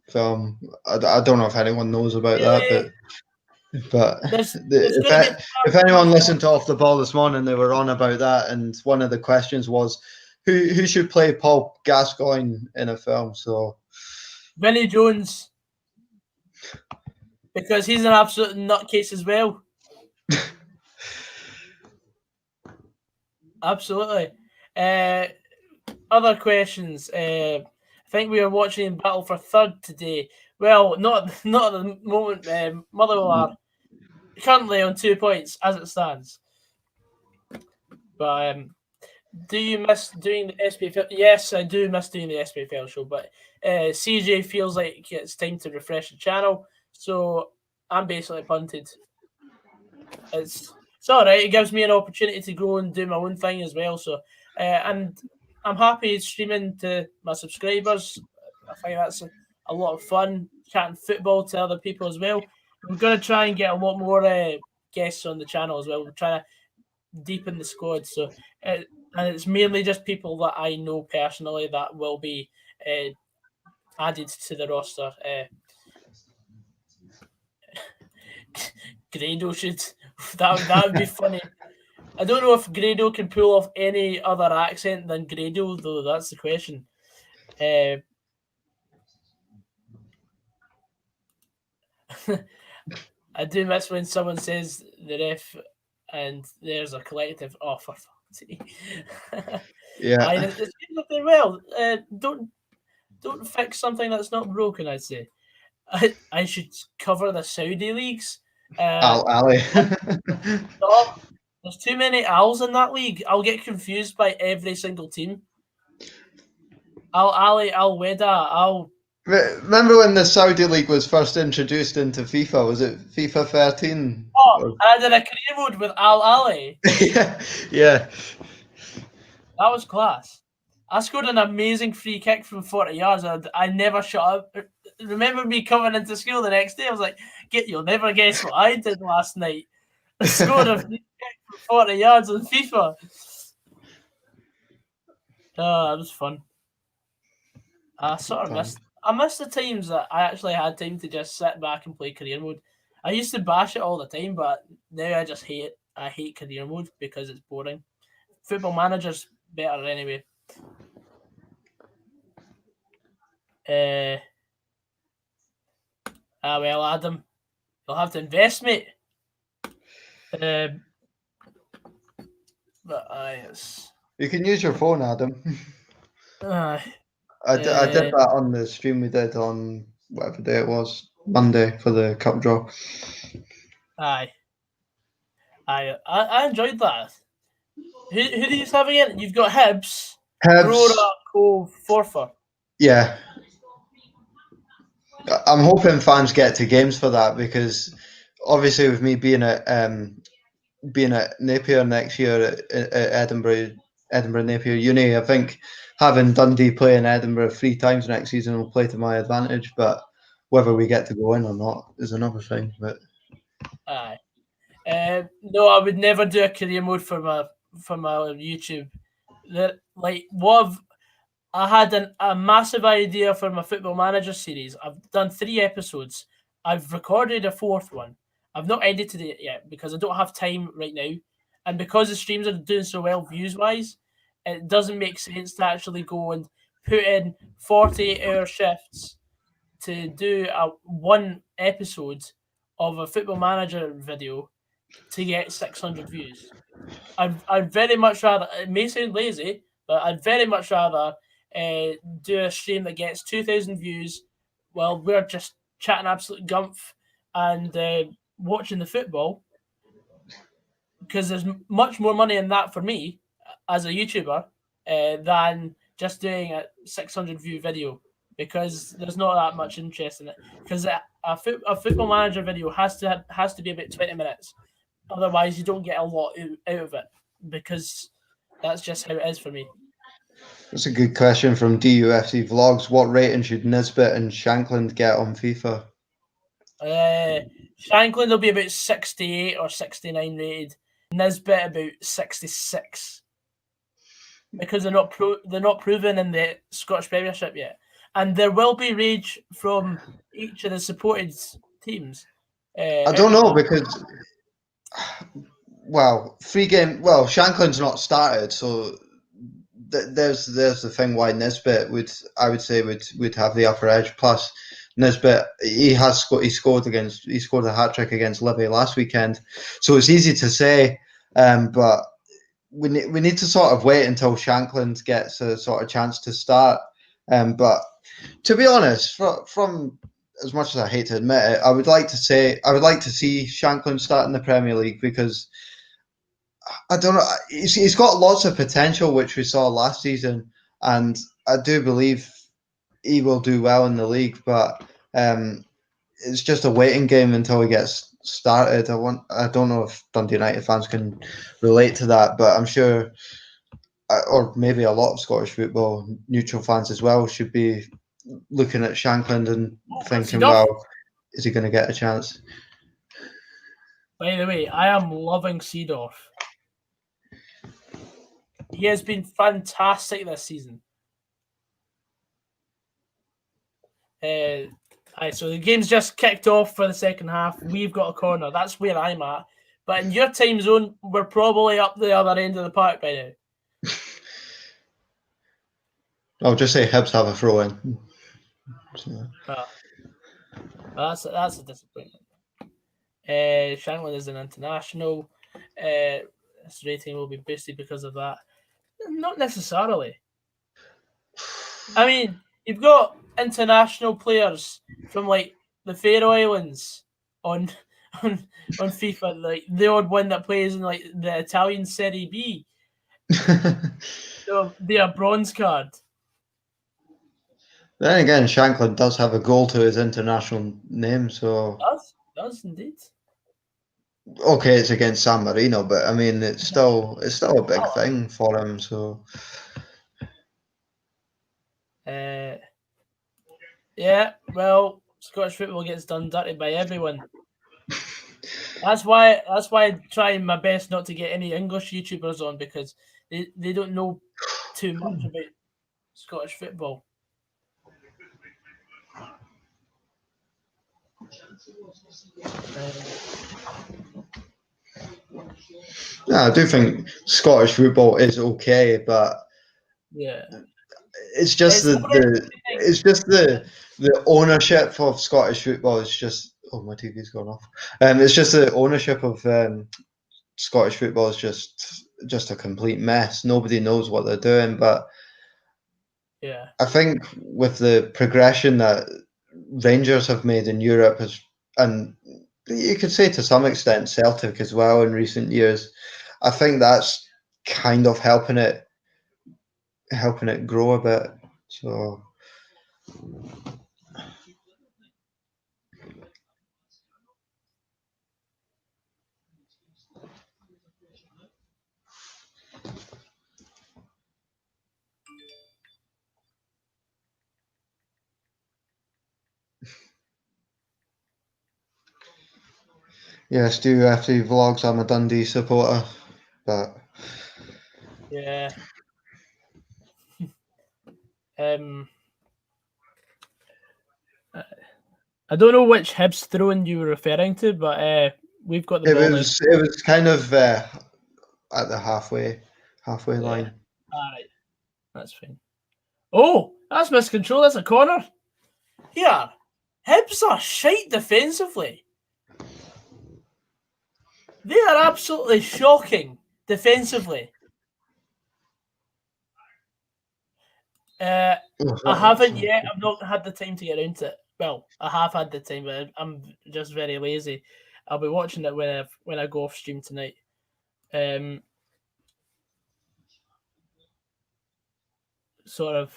film. I don't know if anyone knows about that, but But There's going to be if anyone listened to Off the Ball this morning, they were on about that, and one of the questions was who should play Paul Gascoigne in a film. So Vinnie Jones, because he's an absolute nutcase as well. Absolutely. Other questions. I think we are watching Battle for Third today. Well, not at the moment. Motherwell are currently on 2 points as it stands. But do you miss doing the SPFL? Yes, I do miss doing the SPFL show, but CJ feels like it's time to refresh the channel, so I'm basically punted. It's all right. It gives me an opportunity to go and do my own thing as well. So, and I'm happy streaming to my subscribers. I think that's a lot of fun, chatting football to other people as well. We're going to try and get a lot more guests on the channel as well. We're trying to deepen the squad. So, and it's mainly just people that I know personally that will be added to the roster. Grado should that would be funny. I don't know if Grado can pull off any other accent than Grado, though. That's the question. I do miss when someone says the ref and there's a collective. Oh, for fuck's sake. yeah, It seems like they're well. Don't fix something that's not broken. I'd say. I should cover the Saudi leagues. Ali. No, there's too many Al's in that league. I'll get confused by every single team. Al Ali, Al Weda, Al. Remember when the Saudi League was first introduced into FIFA? Was it FIFA 13? Oh, I did a career mode with Al Ali. yeah. That was class. I scored an amazing free kick from 40 yards. I never shut up. Remember me coming into school the next day? I was like, you'll never guess what I did last night. I scored a free kick from 40 yards on FIFA. Oh, that was fun. I miss the times that I actually had time to just sit back and play career mode. I used to bash it all the time, but now I just hate it. I hate career mode because it's boring. Football Manager's better anyway. Well, Adam, you'll have to invest, mate. But you can use your phone, Adam. I did that on the stream we did on whatever day it was, Monday, for the cup draw. I enjoyed that. Who do you have again? You've got Hibs, Aurora, Cove, Forfar. Yeah. I'm hoping fans get to games for that, because obviously with me being at Napier next year at Edinburgh Napier Uni, I think having Dundee play in Edinburgh 3 times next season will play to my advantage, but whether we get to go in or not is another thing. But no, I would never do a career mode for my YouTube. I had a massive idea for my Football Manager series. I've done 3 episodes. I've recorded a 4th one. I've not edited it yet because I don't have time right now. And because the streams are doing so well views-wise, it doesn't make sense to actually go and put in 48-hour shifts to do one episode of a Football Manager video to get 600 views. I'd very much rather, it may sound lazy, but I'd very much rather do a stream that gets 2,000 views while we're just chatting absolute gumph and watching the football, because there's much more money in that for me as a YouTuber than just doing a 600 view video, because there's not that much interest in it. Because a Football Manager video has to be about 20 minutes. Otherwise, you don't get a lot out of it, because that's just how it is for me. That's a good question from DUFC Vlogs. What rating should Nisbet and Shankland get on FIFA? Shankland will be about 68 or 69 rated. Nisbet about 66, because they're not proven in the Scottish Premiership yet, and there will be rage from each of the supported teams. I don't know because, Shankland's not started, so there's the thing why Nisbet would have the upper edge. Plus, Nisbet he scored a hat trick against Livy last weekend, so it's easy to say, but we need to sort of wait until Shankland gets a sort of chance to start. But to be honest, from as much as I hate to admit it, I would like to see Shankland start in the Premier League because I don't know. He's got lots of potential, which we saw last season, and I do believe he will do well in the league. But it's just a waiting game until he gets started. I don't know if Dundee United fans can relate to that, but I'm sure, or maybe a lot of Scottish football neutral fans as well, should be looking at Shankland and thinking, well, is he going to get a chance? By the way, I am loving Seedorf. He has been fantastic this season. So the game's just kicked off for the second half. We've got a corner. That's where I'm at. But in your time zone, we're probably up the other end of the park by now. I'll just say Hibs have a throw in. So. That's a disappointment. Shankland is an international. His rating will be boosted because of that. Not necessarily. I mean, you've got international players from like the Faroe Islands on FIFA, like the odd one that plays in like the Italian Serie B. So they are bronze card. Then again, Shankland does have a goal to his international name, so does indeed. Okay, it's against San Marino, but I mean, it's still a big thing for him. So, yeah. Well, Scottish football gets done dirty by everyone. That's why I'm trying my best not to get any English YouTubers on because they don't know too much about Scottish football. Yeah, I do think Scottish football is okay, but yeah, it's just the ownership of Scottish football is just. Oh, my TV's gone off. It's just the ownership of Scottish football is just a complete mess. Nobody knows what they're doing, but yeah, I think with the progression that Rangers have made in Europe and you could say to some extent Celtic as well in recent years, I think that's kind of helping it grow a bit. So yeah, Stu FT Vlogs, I'm a Dundee supporter, but yeah. I don't know which Hibs throwing you were referring to, but we've got the ball. It was kind of at the halfway line. All right, that's fine. Oh, that's miscontrol. That's a corner. Yeah, Hibs are shite defensively. They are absolutely shocking defensively. I haven't yet. I've not had the time to get into it. Well, I have had the time, but I'm just very lazy. I'll be watching it when I go off stream tonight. Sort of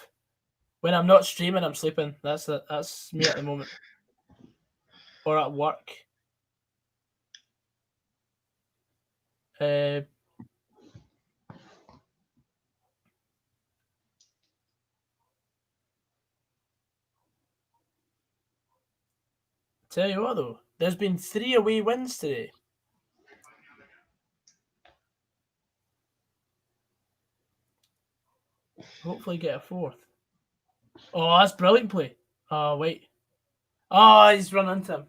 when I'm not streaming, I'm sleeping. That's me at the moment, or at work. Tell you what, though, there's been 3 away wins today. Hopefully get a 4th. Oh, that's brilliant play. Oh, wait. Oh, he's run into him.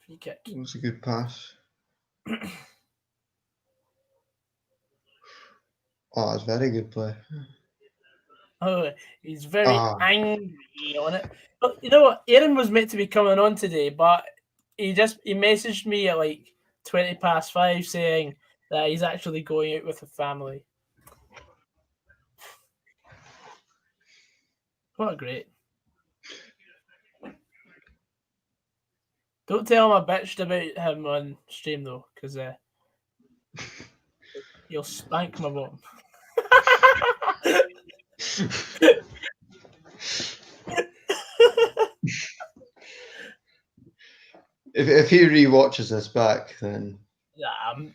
Free kick. It was a good pass. Oh, it's very good play. Oh, he's very angry on it. But you know what? Aaron was meant to be coming on today, but he messaged me at like 5:20 saying that he's actually going out with the family. What a great. Don't tell him I bitched about him on stream though, because you'll spank my bottom. If he rewatches this back, then yeah,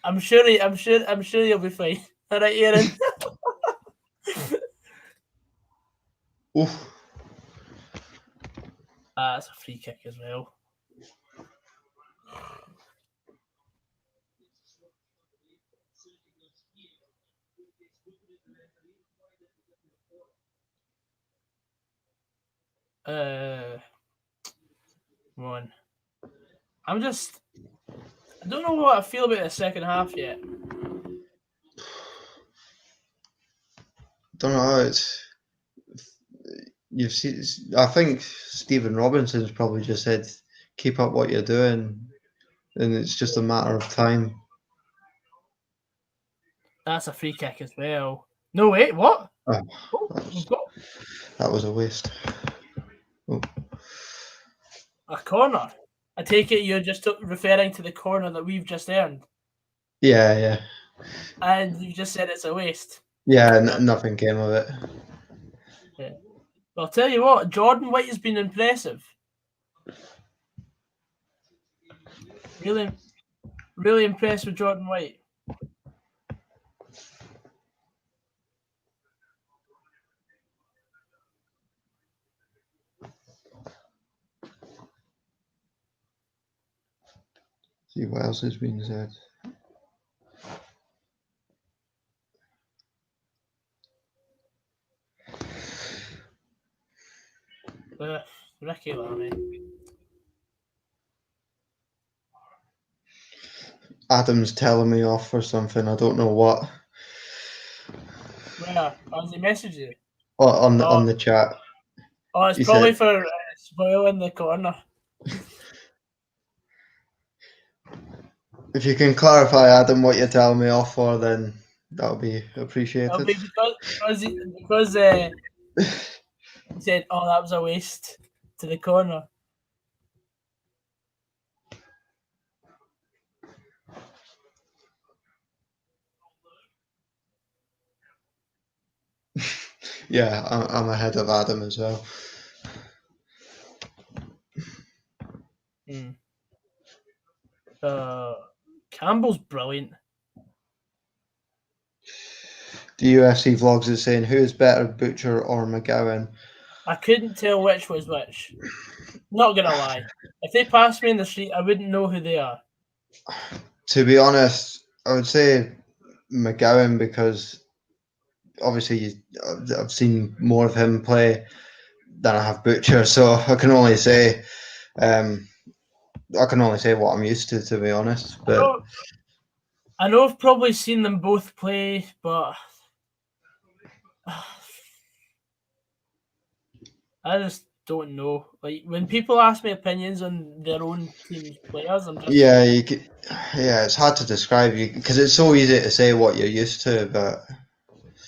I'm sure he'll be fine. All right, Aaron. Oof. That's a free kick as well. One. I don't know what I feel about the second half yet. Don't know. You've seen. I think Stephen Robinson's probably just said, "Keep up what you're doing," and it's just a matter of time. That's a free kick as well. No, wait, what? That was a waste. Oh. A corner. I take it you're just referring to the corner that we've just earned. Yeah. And you just said it's a waste. Yeah, nothing came of it. Yeah. Well, I'll tell you what, Jordan White has been impressive. Really, really impressed with Jordan White. See what else has been said. Ricky Lammy. Adam's telling me off for something. I don't know what. Where? Has he messaged you? On the chat. Oh, it's probably for spoiling the corner. If you can clarify, Adam, what you're telling me off for, then that'll be appreciated. It'll be because he said, "Oh, that was a waste to the corner." Yeah, I'm ahead of Adam as well. Campbell's brilliant. The UFC vlogs is saying, who is better, Butcher or McGowan? I couldn't tell which was which. Not gonna lie. If they passed me in the street, I wouldn't know who they are. To be honest, I would say McGowan, because obviously I've seen more of him play than I have Butcher, so I can only say what I'm used to be honest. But I know I've probably seen them both play, but I just don't know. Like when people ask me opinions on their own team's players, I'm just it's hard to describe you because it's so easy to say what you're used to, but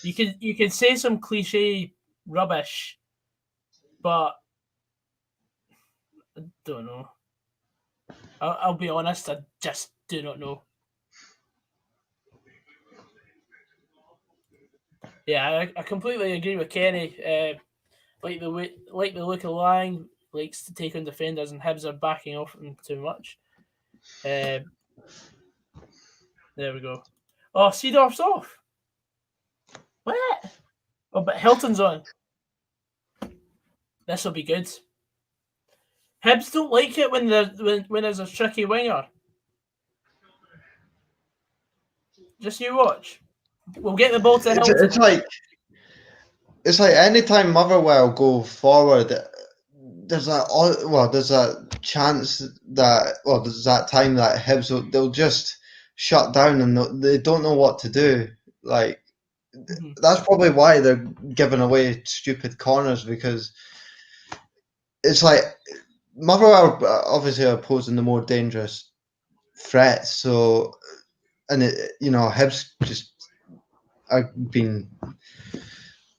you could say some cliche rubbish, but I don't know. I'll be honest, I just do not know. Yeah, I completely agree with Kenny. Like the look of Lang likes to take on defenders, and Hibs are backing off him too much. There we go. Oh, Seedorf's off. What? Oh, but Hilton's on. This will be good. Hibs don't like it when there's a tricky winger. Just you watch. We'll get the ball to Hilton. It's like anytime Motherwell go forward, there's that chance that there's that time that Hibs they'll just shut down and they don't know what to do. Like that's probably why they're giving away stupid corners, because it's like Motherwell obviously are posing the more dangerous threats. So, and Hibs just are being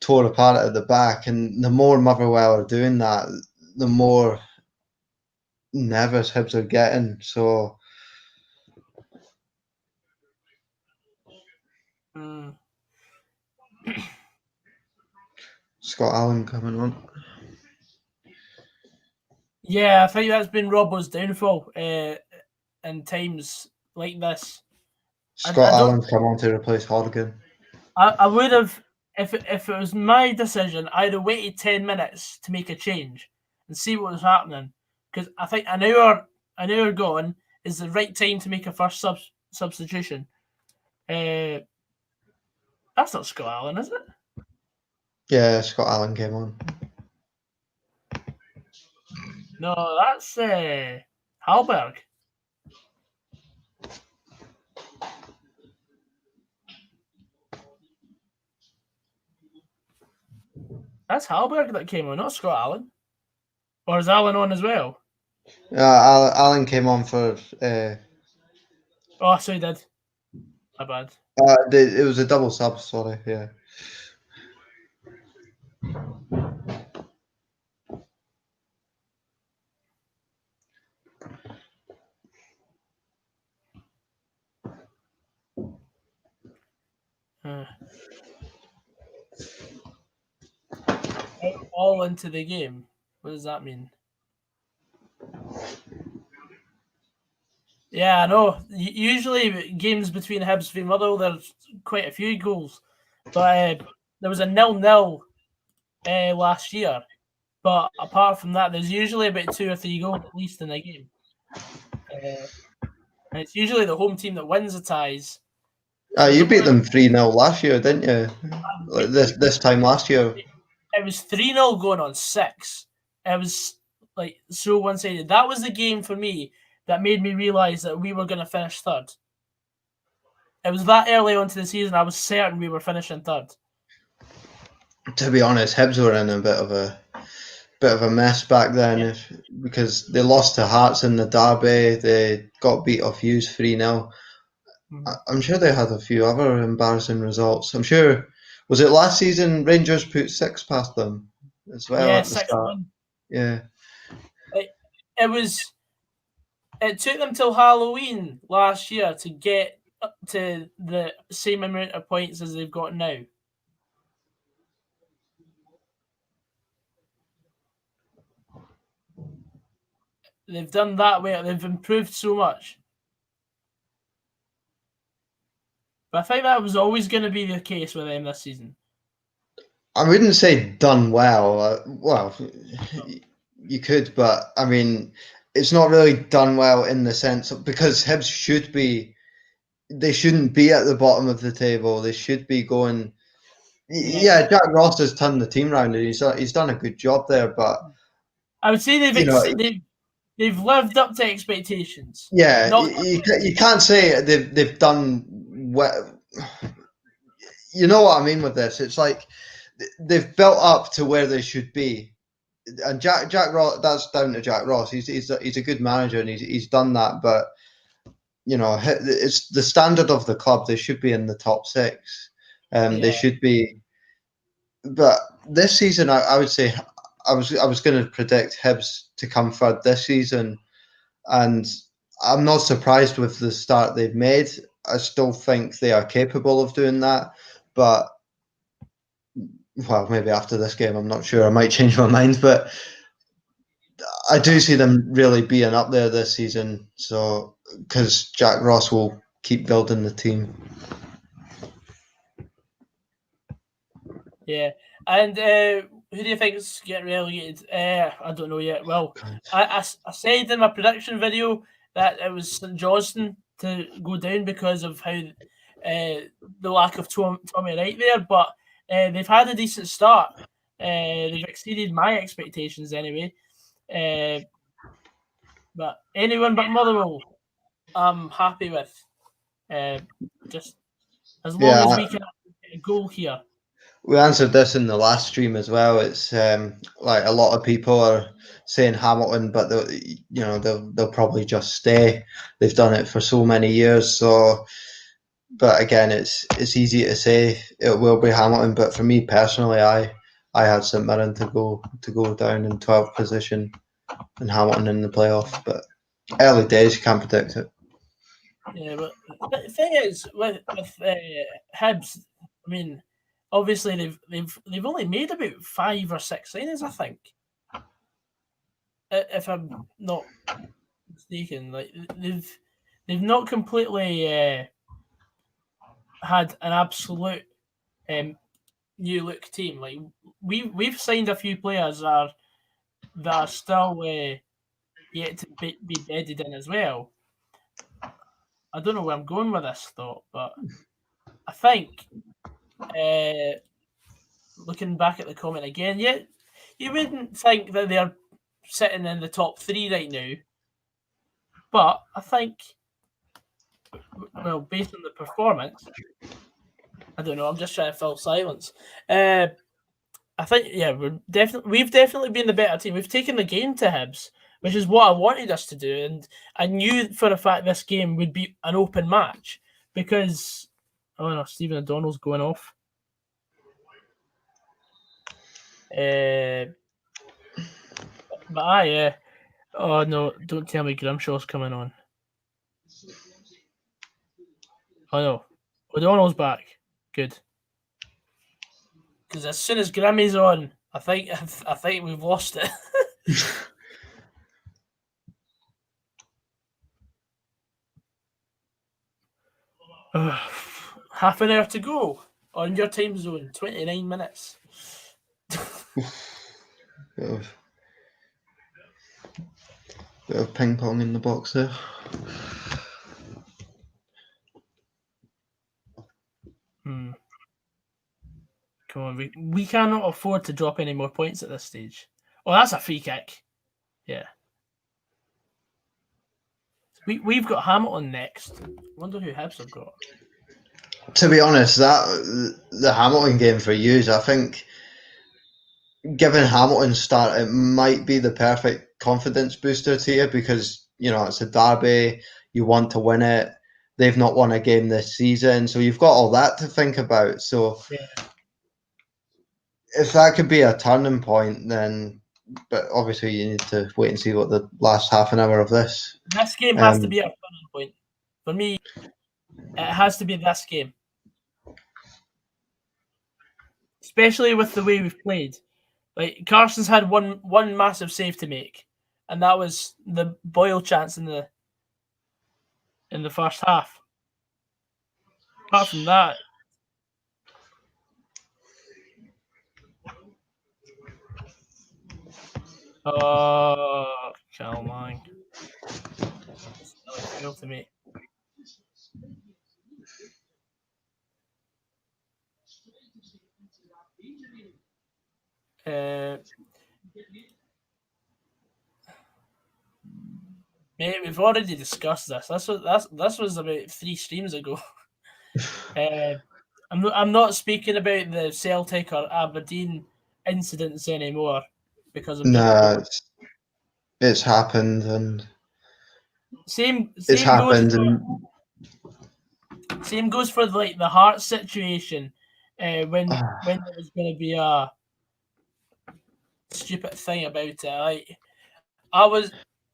torn apart at the back, and the more Motherwell are doing that, the more nervous Hibs are getting. So, Scott Allen coming on. Yeah, I think that's been Robbo's downfall in times like this. Scott Allen's come on to replace Horgan. I would have, if it was my decision, I'd have waited 10 minutes to make a change and see what was happening. Because I think an hour gone is the right time to make a first substitution. That's not Scott Allen, is it? Yeah, Scott Allen came on. No, that's Hallberg. That's Hallberg that came on, not Scott Allen. Or is Allen on as well? Allen came on for. Oh, so he did. My bad. It was a double sub. Sorry, yeah. All into the game. What does that mean? Yeah, I know. Usually, games between Hibs v Motherwell, there's quite a few goals, but there was a 0-0 last year. But apart from that, there's usually about 2 or 3 goals at least in a game. And it's usually the home team that wins the ties. You beat them 3-0 last year, didn't you? This time last year. It was 3-0 going on 6. It was like so one-sided. That was the game for me that made me realise that we were going to finish third. It was that early on to the season, I was certain we were finishing third. To be honest, Hibs were in a bit of a mess back then, because they lost to Hearts in the derby. They got beat off Hughes 3-0. I'm sure they had a few other embarrassing results. I'm sure, was it last season Rangers put 6 past them as well at the start? Yeah. It took them till Halloween last year to get up to the same amount of points as they've got now. They've done that way. They've improved so much. But I think that was always going to be the case with them this season. I wouldn't say done well. Well, you could, but I mean, it's not really done well in the sense of, because Hibs they shouldn't be at the bottom of the table. They should be going. Yeah, Jack Ross has turned the team around, and he's done a good job there. But I would say they've lived up to expectations. Yeah, you can't say they've done well. You know what I mean with this? It's like they've built up to where they should be, and Jack Ross. That's down to Jack Ross. He's a good manager, and he's done that. But it's the standard of the club. They should be in the top 6. They should be. But this season, I would say I was going to predict Hibs to come third this season, and I'm not surprised with the start they've made. I still think they are capable of doing that, but maybe after this game, I'm not sure. I might change my mind, but I do see them really being up there this season. So, because Jack Ross will keep building the team. Yeah, and who do you think is getting relegated? I don't know yet. Well, I said in my prediction video that it was St Johnstone to go down because of how the lack of Tommy Wright there, but they've had a decent start. They've exceeded my expectations anyway. But anyone but Motherwell, I'm happy with. Just as long as we can get a goal here. We answered this in the last stream as well. It's like a lot of people are saying Hamilton, but they'll probably just stay. They've done it for so many years. So, but again, it's easy to say it will be Hamilton. But for me personally, I had St Mirren to go down in 12th position and Hamilton in the playoff. But early days, you can't predict it. Yeah, but the thing is with Hibs, I mean, obviously they've only made about 5 or 6 signings, I think. If I'm not mistaken, like they've not completely had an absolute new look team. Like we've signed a few players that are still yet to be bedded in as well. I don't know where I'm going with this thought, but I think looking back at the comment again, you wouldn't think that they're sitting in the top 3 right now, but I think, well, based on the performance, I don't know. I'm just trying to fill silence. I think, we've definitely been the better team. We've taken the game to Hibs, which is what I wanted us to do, and I knew for a fact this game would be an open match because, oh no, Stephen O'Donnell's going off. But oh no, don't tell me Grimshaw's coming on. Oh no, O'Donnell's back. Good. Because as soon as Grimmy's on, I think we've lost it. Half an hour to go on your time zone. 29 minutes. Bit of ping pong in the box there. Come on, we cannot afford to drop any more points at this stage. Oh, that's a free kick. Yeah. We've got Hamilton next. I wonder who Hibs have got. To be honest, the Hamilton game for you, I think, given Hamilton's start, it might be the perfect confidence booster to you because, it's a derby, you want to win it. They've not won a game this season, so you've got all that to think about. So if that could be a turning point, then, but obviously you need to wait and see what the last half an hour of this. This game has to be a turning point. For me, it has to be this game. Especially with the way we've played. Like, Carson's had one massive save to make, and that was the Boyle chance in the first half. Apart from that, oh, Calmine. Still fail to me. Mate, we've already discussed this. This was about 3 streams ago. I'm not speaking about the Celtic or Aberdeen incidents anymore because I'm it's happened and same goes for the Hearts situation when there was going to be a stupid thing about it.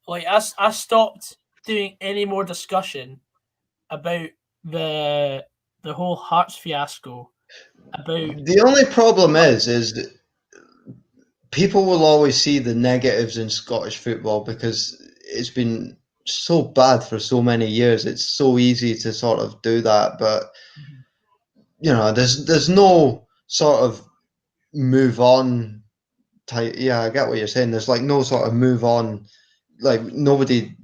Like, I stopped doing any more discussion about the whole Hearts fiasco. The only problem is people will always see the negatives in Scottish football because it's been so bad for so many years. It's so easy to sort of do that, but there's no sort of move on type. Yeah, I get what you're saying. There's like no sort of move on. Like nobody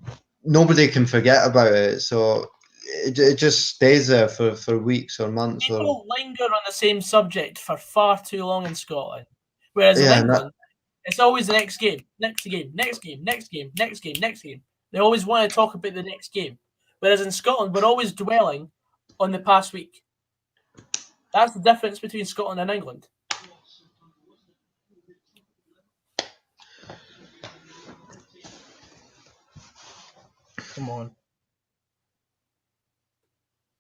can forget about it. So it just stays there for weeks or months. People linger on the same subject for far too long in Scotland, whereas in England, It's always the next game, next game, next game, next game, next game, next game. They always want to talk about the next game. Whereas in Scotland, we're always dwelling on the past week. That's the difference between Scotland and England. Come on.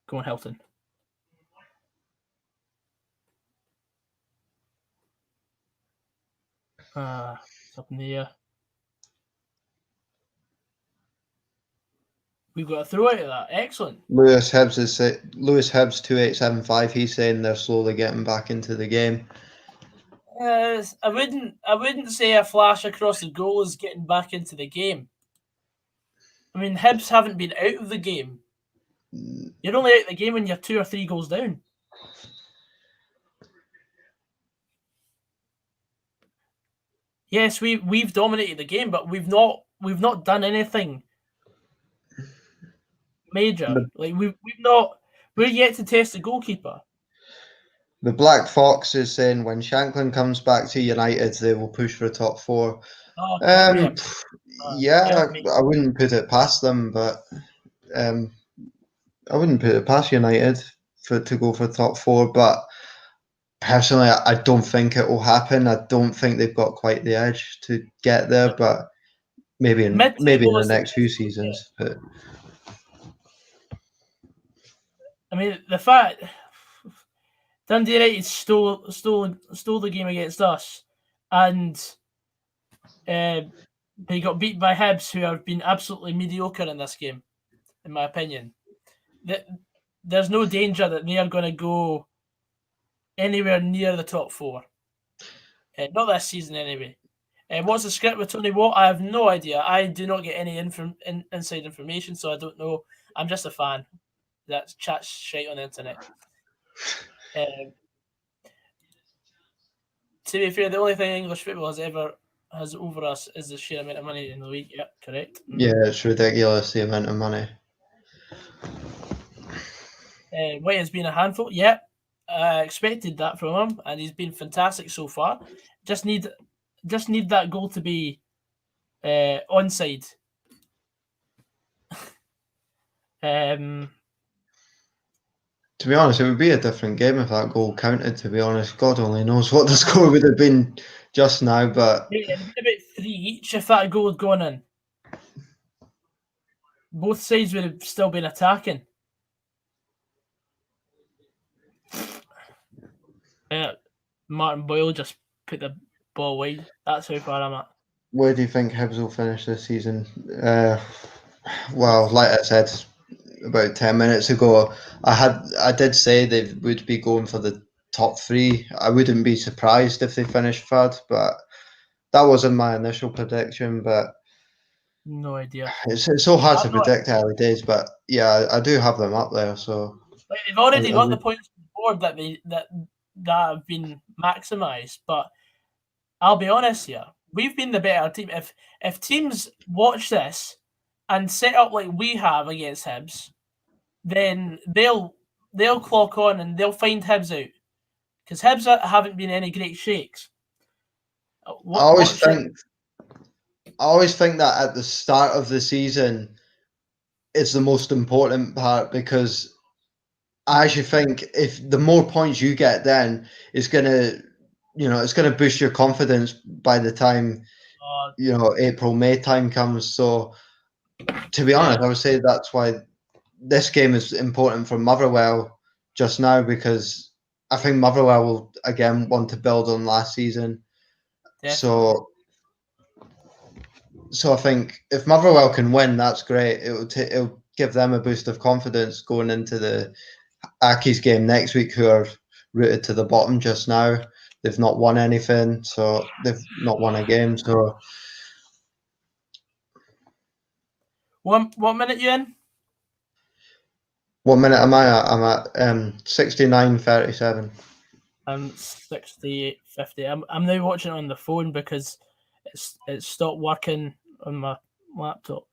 Go on, Hilton. It's up in the air. We've got a throw out of that. Excellent. Lewis Hibs 2875. He's saying they're slowly getting back into the game. I wouldn't say a flash across the goal is getting back into the game. I mean, Hibs haven't been out of the game. You're only out of the game when you're 2 or 3 goals down. Yes, we've dominated the game, but we've not done anything major. We're yet to test the goalkeeper. The Black Fox is saying when Shanklin comes back to United, they will push for top 4. I wouldn't put it past them, but I wouldn't put it past United to go for top 4. But personally, I don't think it will happen. I don't think they've got quite the edge to get there, but maybe in the next few seasons. But I mean, the fact Dundee United stole the game against us, and they got beat by Hibs, who have been absolutely mediocre in this game, in my opinion. There's no danger that they are going to go anywhere near the top 4. Not this season, anyway. What's the script with Tony Watt? I have no idea. I do not get any inside information, so I don't know. I'm just a fan that chats shite on the internet. To be fair, the only thing English football has over us is the sheer amount of money in the league. Yeah, correct. Yeah, it's ridiculous, the amount of money. White has been a handful. Yeah, I expected that from him, and he's been fantastic so far. Just need that goal to be onside. To be honest, it would be a different game if that goal counted, to be honest. God only knows what the score would have been just now, but... Yeah, it'd been about 3 each if that goal had gone in. Both sides would have still been attacking. Martin Boyle just put the ball wide. That's how far I'm at. Where do you think Hibs will finish this season? Well, like I said about 10 minutes ago, I did say they would be going for the top 3. I wouldn't be surprised if they finished third, but that wasn't my initial prediction. But no idea. It's so hard to predict early days, but yeah, I do have them up there. So they've already got the points on the board that have been maximised. But I'll be honest here, we've been the better team. If teams watch this and set up like we have against Hibs, then they'll clock on and they'll find Hibs out, because Hibs haven't been any great shakes. I always think that at the start of the season, it's the most important part, because I actually think if the more points you get, then it's gonna boost your confidence by the time April, May time comes. So to be honest, I would say that's why this game is important for Motherwell just now, because I think Motherwell will again want to build on last season. Definitely. So I think if Motherwell can win, that's great. It'll give them a boost of confidence going into the Aki's game next week, who are rooted to the bottom just now. They've not won anything, so they've not won a game. So what minute you in? What minute am I at? I'm at 69:37. I'm 68:50. I'm now watching it on the phone because it's stopped working on my laptop.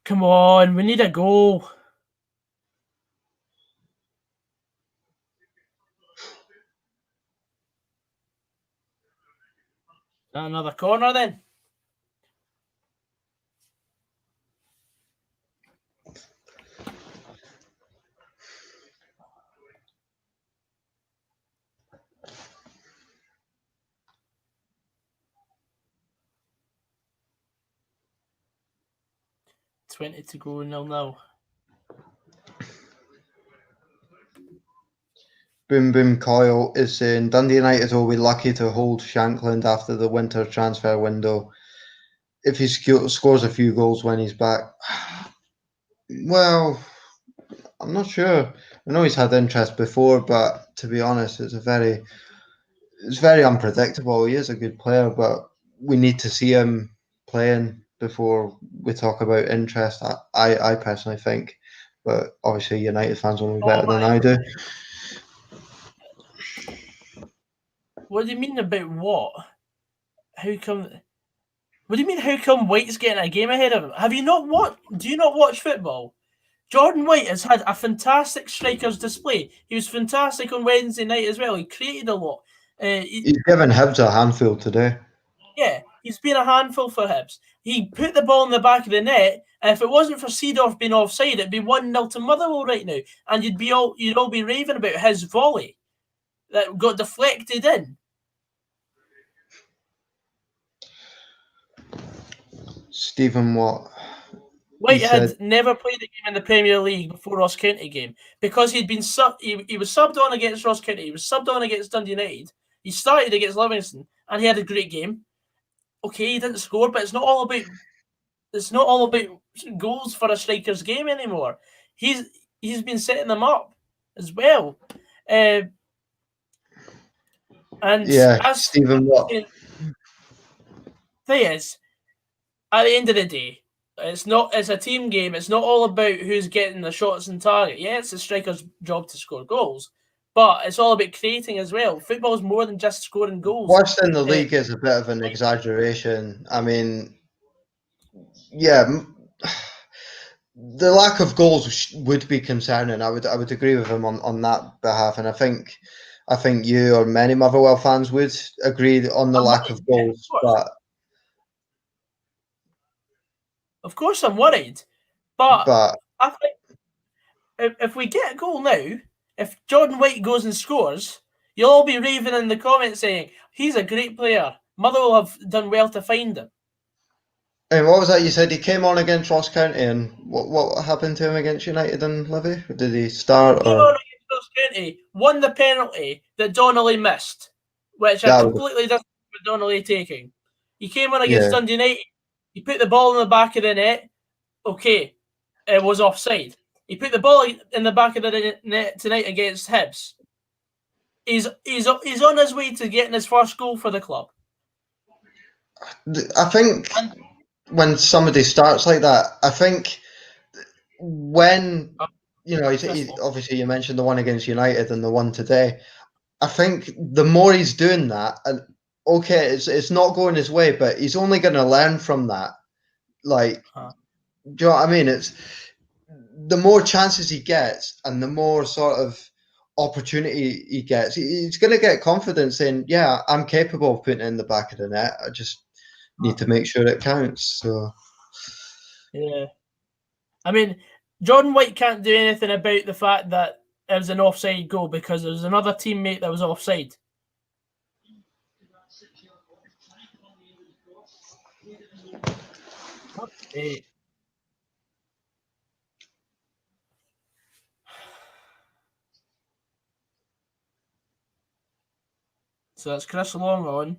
Come on, we need a goal. Another corner then. $20 to go, 0-0. Boom Boom Coil is saying Dundee United will be lucky to hold Shankland after the winter transfer window if he scores a few goals when he's back. Well, I'm not sure. I know he's had interest before, but to be honest, it's very unpredictable. He is a good player, but we need to see him playing before we talk about interest. I personally think, but obviously United fans will know better than I do. What do you mean about what? How come? What do you mean? How come White's getting a game ahead of him? Have you not watched? Do you not watch football? Jordan White has had a fantastic strikers display. He was fantastic on Wednesday night as well. He created a lot. He's given Hibs a handful today. Yeah, he's been a handful for Hibs. He put the ball in the back of the net, and if it wasn't for Seedorf being offside, it'd be 1-0 to Motherwell right now, and you'd all be raving about his volley that got deflected in. Stephen Watt. White had never played a game in the Premier League before Ross County game because he was subbed on against Ross County. He was subbed on against Dundee United. He started against Livingston, and he had a great game. Okay, he didn't score, but it's not all about goals for a striker's game anymore. He's been setting them up as well. And yeah, Stephen Watt. Thing is, at the end of the day, it's a team game. It's not all about who's getting the shots on target. Yeah, it's the striker's job to score goals, but it's all about creating as well. Football is more than just scoring goals. Worst in the league is a bit of an exaggeration. I mean, yeah, the lack of goals would be concerning. I would agree with him on that behalf, and I think you or many Motherwell fans would agree on the lack of goals. But of course, I'm worried. But I think if we get a goal now, if Jordan White goes and scores, you'll all be raving in the comments saying he's a great player. Motherwell have done well to find him. And what was that you said? He came on against Ross County, and what happened to him against United and Livy? Did he start? He came on against Ross County, won the penalty that Donnelly missed, which I completely disagree with Donnelly taking. He came on against Dundee United. He put the ball in the back of the net. Okay, it was offside. He put the ball in the back of the net tonight against Hibs. He's on his way to getting his first goal for the club. I think when somebody starts like that, I think when he's obviously, you mentioned the one against United and the one today. I think the more he's doing that, and okay, it's not going his way, but he's only going to learn from that. Like, do you know what I mean? It's the more chances he gets, and the more sort of opportunity he gets, he's going to get confidence in. Yeah, I'm capable of putting it in the back of the net. I just need to make sure it counts. So, yeah, I mean, Jordan White can't do anything about the fact that it was an offside goal because there was another teammate that was offside. Okay. So that's Chris Long on,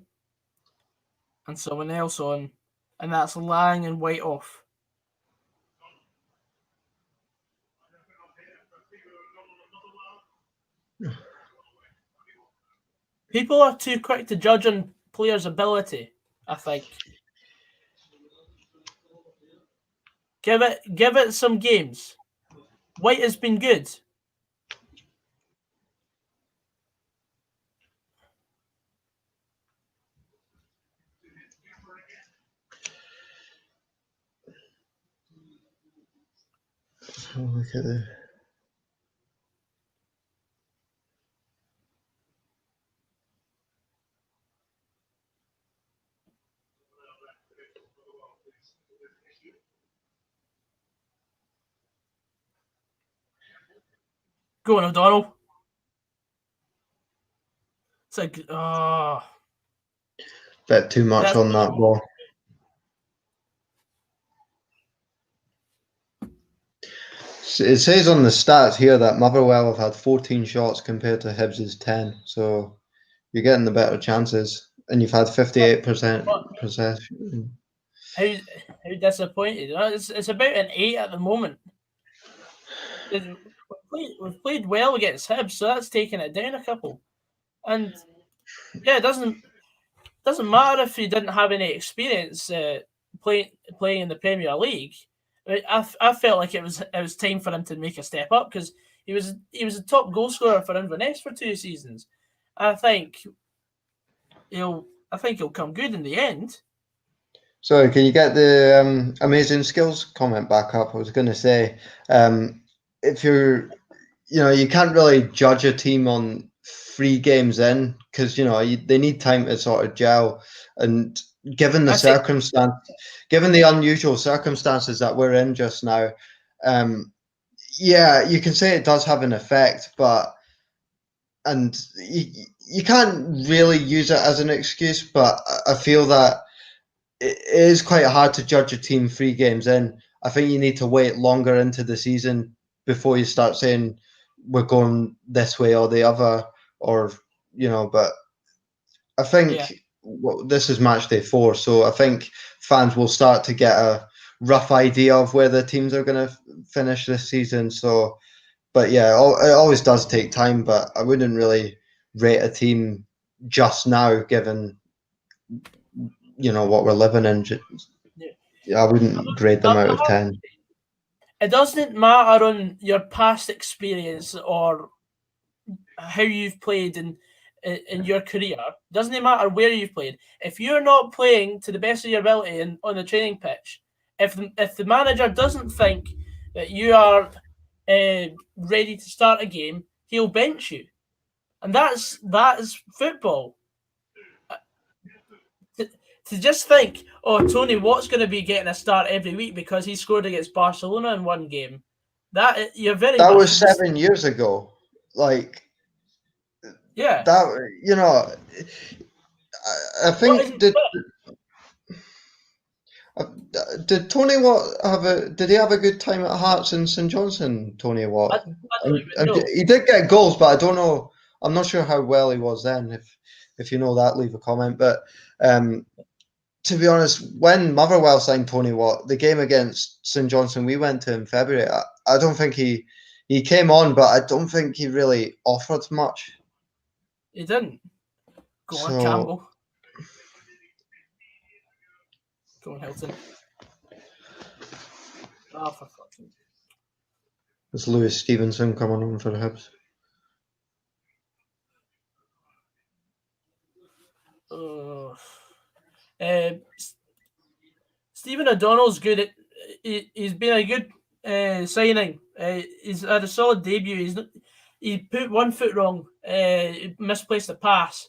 and someone else on, and that's Lang and White off. People are too quick to judge on players' ability, I think. Give it some games. White has been good. look at this. Go on, O'Donnell. It's like, Bit too much on that ball. It says on the stats here that Motherwell have had 14 shots compared to Hibs' 10, so you're getting the better chances, and you've had 58% possession. How disappointed? It's about an 8 at the moment. We've played well against Hibs, so that's taking it down a couple. And yeah, it doesn't matter if he didn't have any experience playing in the Premier League. I felt like it was time for him to make a step up because he was a top goal scorer for Inverness for 2 seasons. I think he'll come good in the end. Sorry, can you get the amazing skills comment back up? I was going to say, if you're, you can't really judge a team on 3 games in because they need time to sort of gel, and given the unusual circumstances that we're in just now, yeah, you can say it does have an effect, and you can't really use it as an excuse, but I feel that it is quite hard to judge a team 3 games in. I think you need to wait longer into the season before you start saying we're going this way or the other, or but I think this is match day 4, so I think fans will start to get a rough idea of where the teams are going to finish this season. So, but yeah, it always does take time, but I wouldn't really rate a team just now, given what we're living in. I wouldn't grade them out of 10. It doesn't matter on your past experience or how you've played in your career. It doesn't matter where you've played. If you're not playing to the best of your ability on the training pitch, if the manager doesn't think that you are ready to start a game, he'll bench you, and that is football. To just think, Tony Watt's going to be getting a start every week because he scored against Barcelona in one game. That was 7 years ago. Like, yeah, that I think did Tony Watt did he have a good time at Hearts and St Johnstone? Tony Watt. I don't even know. He did get goals, but I don't know. I'm not sure how well he was then. If you know that, leave a comment. But to be honest, when Motherwell signed Tony Watt, the game against St Johnstone we went to in February, I don't think he came on, but I don't think he really offered much. He didn't. Go on, Campbell. Go on, Hilton. Oh, for fuck's sake. It's Lewis Stevenson coming on for the Hibs. Stephen O'Donnell's good at. He's been a good signing. He's had a solid debut. He put one foot wrong. He misplaced a pass,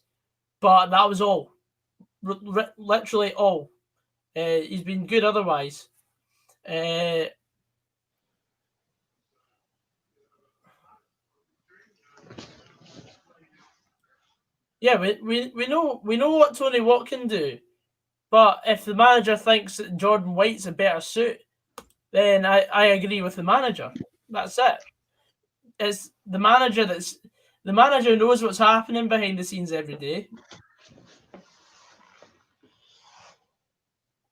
but that was all. Literally all. He's been good otherwise. Yeah, we know what Tony Watt can do, but if the manager thinks that Jordan White's a better suit, then I agree with the manager. That's it. It's the manager knows what's happening behind the scenes every day.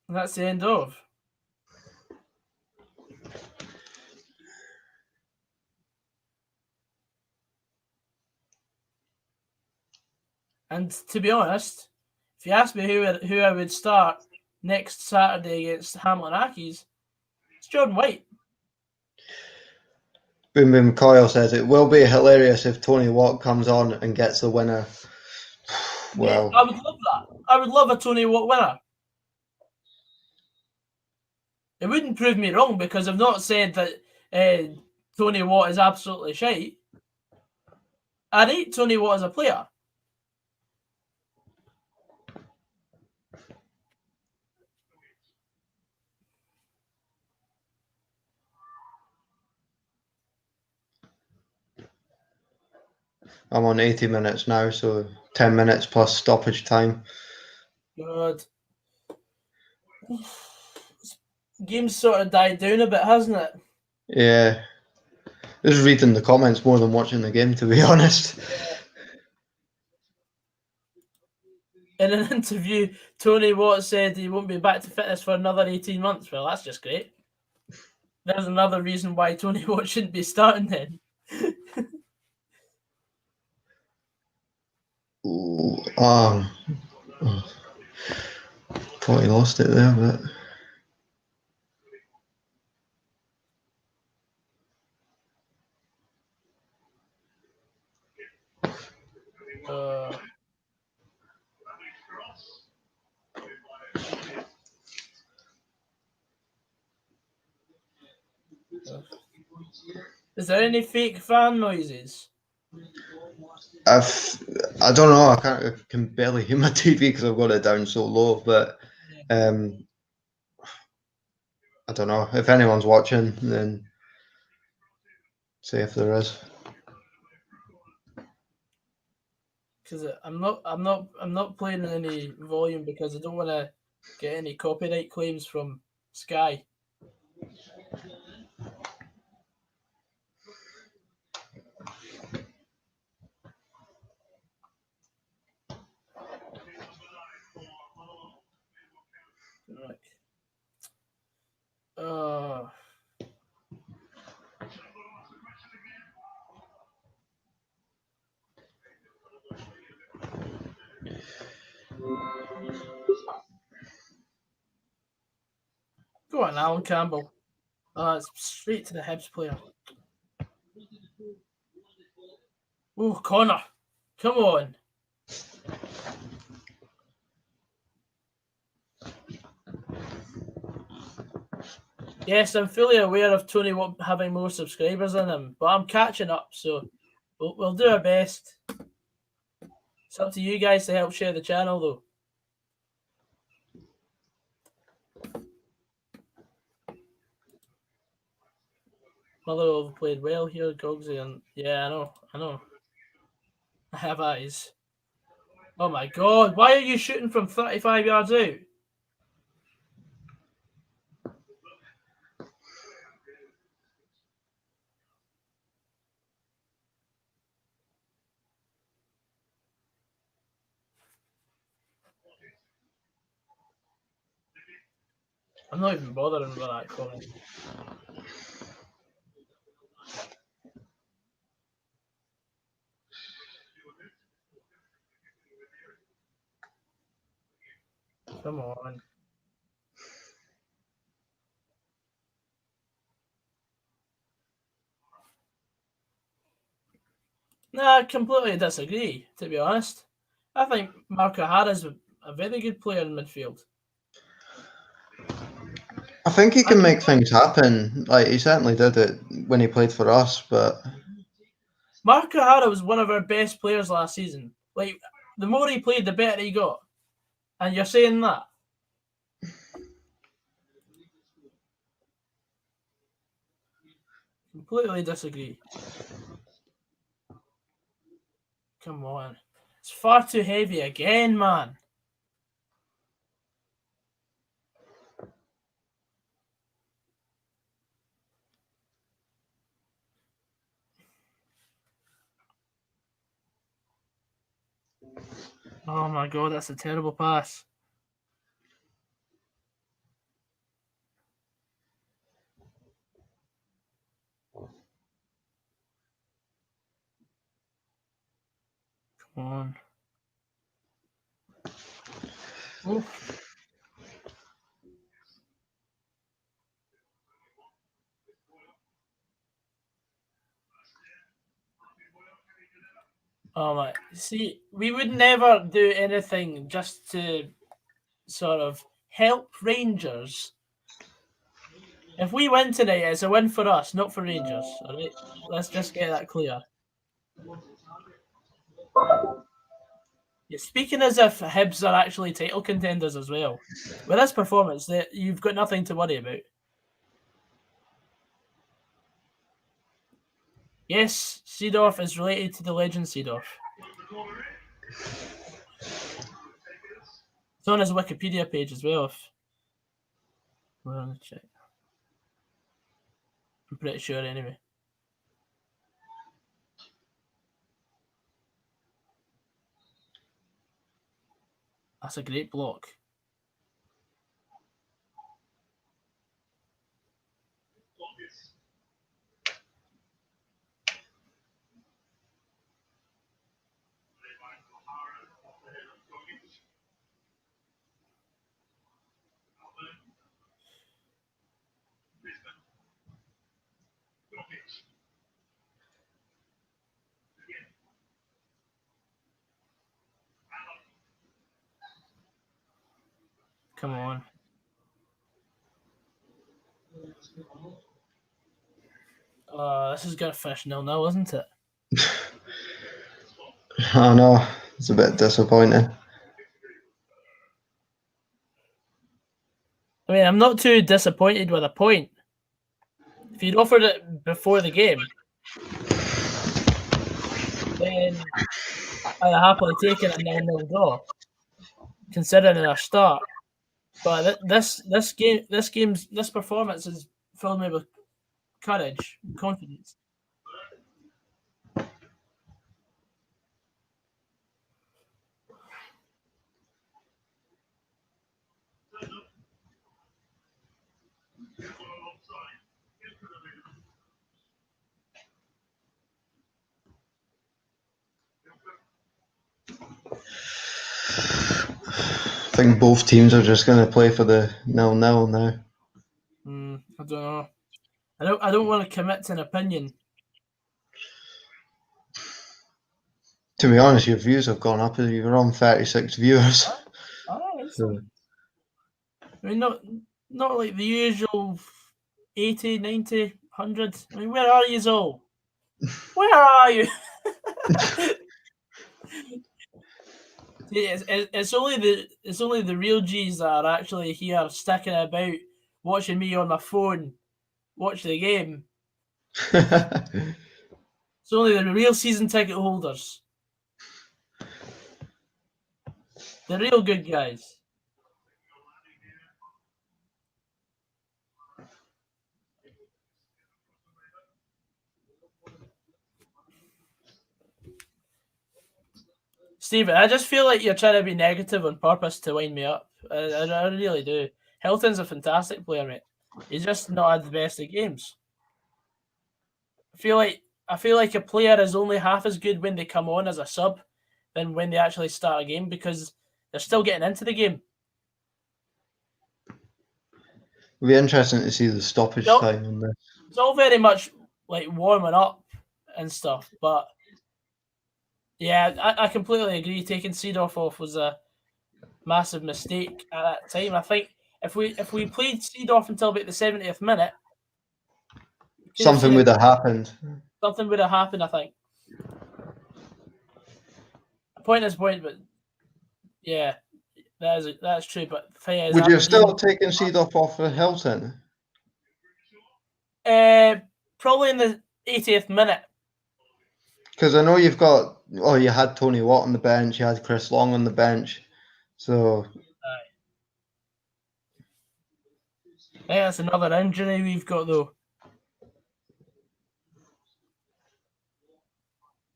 And that's the end of. And to be honest, if you ask me who I would start next Saturday against Hamilton Accies, it's Jordan White. Boom Boom Coyle says it will be hilarious if Tony Watt comes on and gets the winner. Well, yeah, I would love that. I would love a Tony Watt winner. It wouldn't prove me wrong because I've not said that Tony Watt is absolutely shite. I rate Tony Watt as a player. I'm on 80 minutes now, so 10 minutes plus stoppage time. God. Game's sort of died down a bit, hasn't it? Yeah. Just reading the comments more than watching the game, to be honest. In an interview, Tony Watt said he won't be back to fitness for another 18 months. Well, that's just great. There's another reason why Tony Watt shouldn't be starting then. Ooh, thought he lost it there, but... Is there any fake fan noises? I don't know. I can barely hear my TV because I've got it down so low. But I don't know if anyone's watching. Then say if there is. Because I'm not playing in any volume because I don't want to get any copyright claims from Sky. Right. Go on, Alan Campbell. It's straight to the Hibs player. Oh, Connor. Come on. Yes, I'm fully aware of Tony having more subscribers than him, but I'm catching up, so we'll do our best. It's up to you guys to help share the channel, though. Motherwell played well here, Gogsy, and yeah, I know. I have eyes. Oh my God, why are you shooting from 35 yards out? I'm not even bothering with that comment. Come on. Nah, I completely disagree, to be honest. I think Mark O'Hara's a very good player in midfield. I think he can make things happen. Like he certainly did it when he played for us, but Mark O'Hara was one of our best players last season. Like, the more he played, the better he got. And you're saying that? Completely disagree. Come on. It's far too heavy again, man. Oh my God, that's a terrible pass. Come on. Oof. Oh my. See, we would never do anything just to sort of help Rangers. If we win tonight, it's a win for us, not for Rangers. All right, let's just get that clear. You're speaking as if Hibs are actually title contenders as well. With this performance, you've got nothing to worry about. Yes, Seedorf is related to the legend Seedorf. It's on his Wikipedia page as well. We're on the check. I'm pretty sure anyway. That's a great block. Come on. This is going to finish 0-0, isn't it? I know, it's a bit disappointing. I mean, I'm not too disappointed with a point. If you'd offered it before the game, then I'd have happily taken a 0-0 draw, considering our start. But this performance has filled me with courage and confidence. I think both teams are just going to play for the 0-0 now. I don't know. I don't want to commit to an opinion. To be honest, your views have gone up. You're on 36 viewers. So. I mean, not like the usual 80, 90, 100. I mean, where are you all? Where are you? It's only the real G's that are actually here sticking about, watching me on my phone, watch the game. It's only the real season ticket holders. The real good guys. Stephen, I just feel like you're trying to be negative on purpose to wind me up. I really do. Hilton's a fantastic player, mate. He's just not had the best of games. I feel like a player is only half as good when they come on as a sub than when they actually start a game, because they're still getting into the game. It'll be interesting to see the stoppage time on this. It's all very much like warming up and stuff, but yeah, I completely agree. Taking Seedorf off was a massive mistake at that time. I think if we played Seedorf until about the 70th minute, something would have happened. Something would have happened, I think. A point is point, but yeah, that's true. But the thing is, would you have still taken Seedorf off for Hilton? Probably in the 80th minute. Because I know you've got, you had Tony Watt on the bench, you had Chris Long on the bench, so. I think that's another injury we've got though.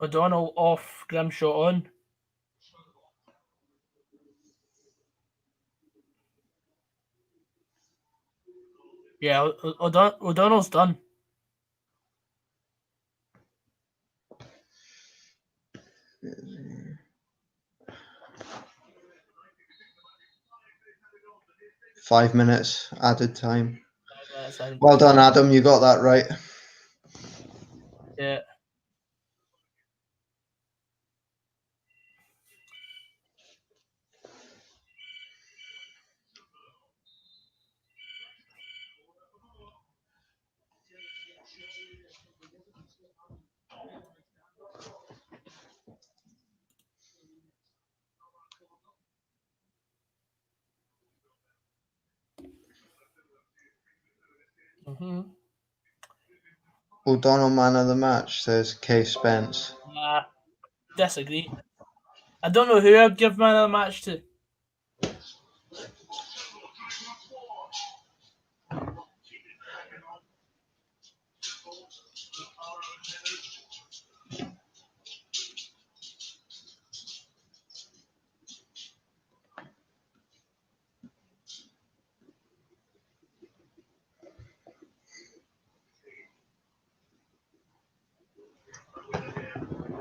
O'Donnell off, Grimshaw on. Yeah, O'Donnell's done. Five minutes added time. Well done, Adam. You got that right. Yeah. O'Donnell man of the match, says Kay Spence. Disagree. I don't know who I'd give man of the match to.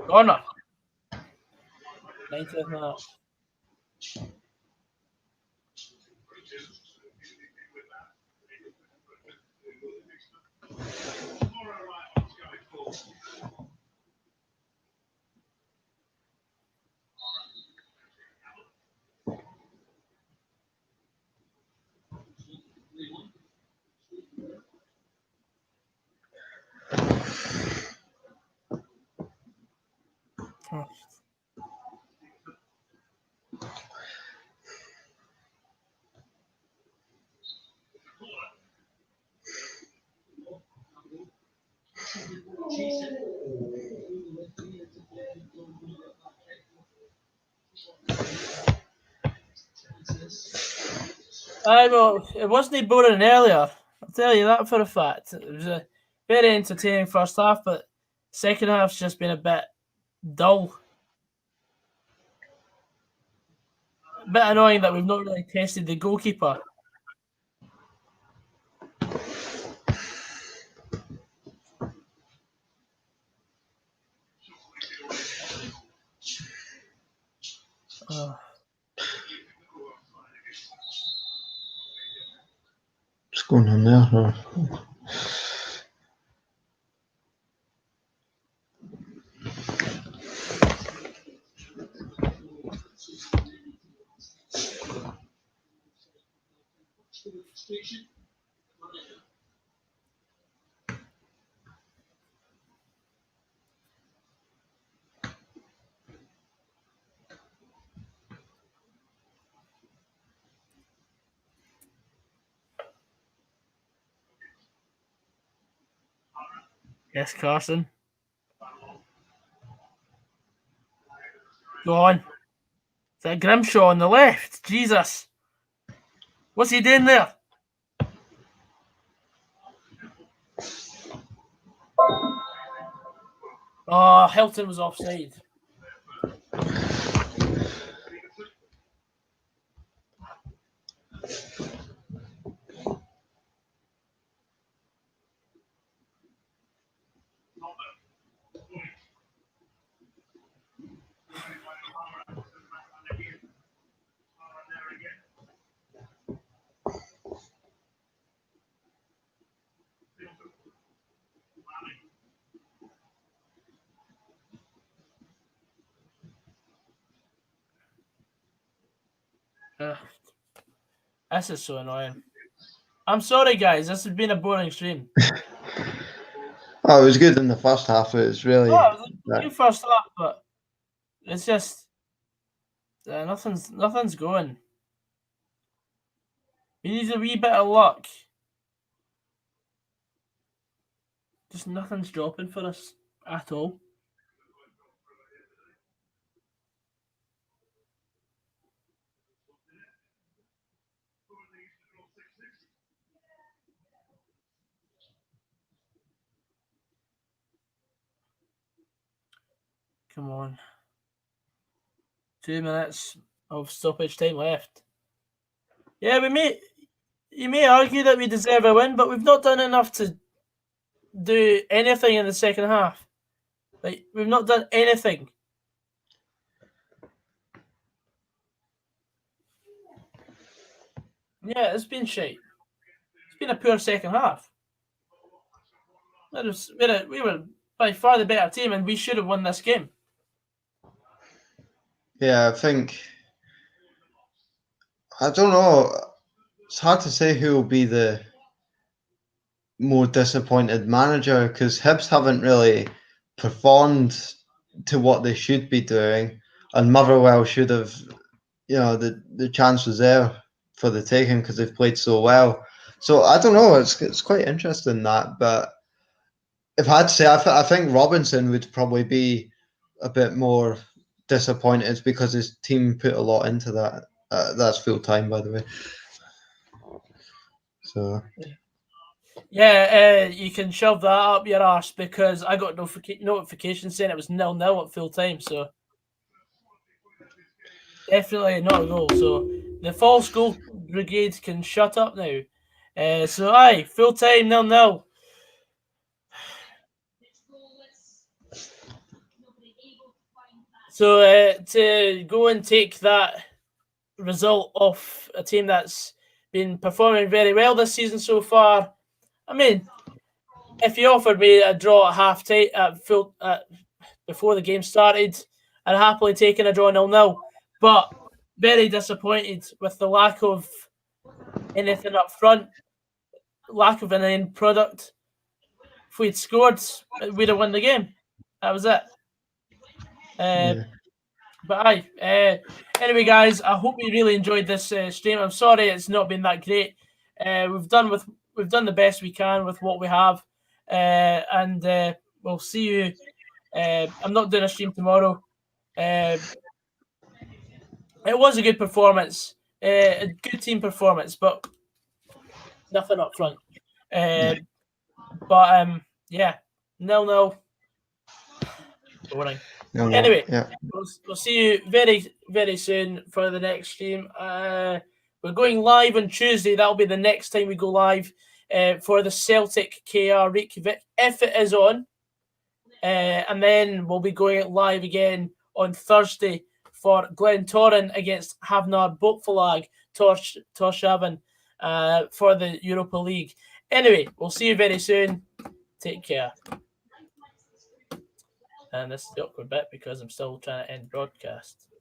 Corner. 90th minute. Well, it wasn't boring earlier. I'll tell you that for a fact. It was a very entertaining first half, but second half's just been a bit dull. A bit annoying that we've not really tested the goalkeeper. What's going on there? Yes, Carson. Go on. Is that Grimshaw on the left? Jesus. What's he doing there? Oh, Hilton was offside. This is so annoying. I'm sorry, guys. This has been a boring stream. Oh, it was good in the first half. It was really. It was a good first half, but it's just nothing's going. We need a wee bit of luck. Just nothing's dropping for us at all. Come on. 2 minutes of stoppage time left. Yeah, you may argue that we deserve a win, but we've not done enough to do anything in the second half. Like, we've not done anything. Yeah, it's been shite. It's been a poor second half. We were by far the better team, and we should have won this game. Yeah, I don't know. It's hard to say who will be the more disappointed manager because Hibs haven't really performed to what they should be doing, and Motherwell should have, the chance was there for the taking because they've played so well. So I don't know. It's quite interesting that, but if I had to say, I think Robinson would probably be a bit more disappointed because his team put a lot into that. That's full time, by the way. So Yeah, you can shove that up your arse because I got notification saying it was 0-0 at full time. So definitely not a goal. So the false goal brigade can shut up now. So aye, full time 0-0. So to go and take that result off a team that's been performing very well this season so far, I mean, if you offered me a draw at half time, before the game started, I'd happily taken a draw 0-0. But very disappointed with the lack of anything up front, lack of an end product. If we'd scored, we'd have won the game. That was it. yeah. But aye. Anyway, guys, I hope you really enjoyed this stream. I'm sorry it's not been that great. We've done the best we can with what we have, and we'll see you. I'm not doing a stream tomorrow. It was a good performance, a good team performance, but nothing up front. But yeah, 0-0. Boring. No, Anyway, yeah. we'll see you very, very soon for the next stream. We're going live on Tuesday. That'll be the next time we go live for the Celtic KR Reykjavik, if it is on. And then we'll be going live again on Thursday for Glentoran against Havnar Botfalag Torshavn for the Europa League. Anyway, we'll see you very soon. Take care. And this is the awkward bit because I'm still trying to end broadcast.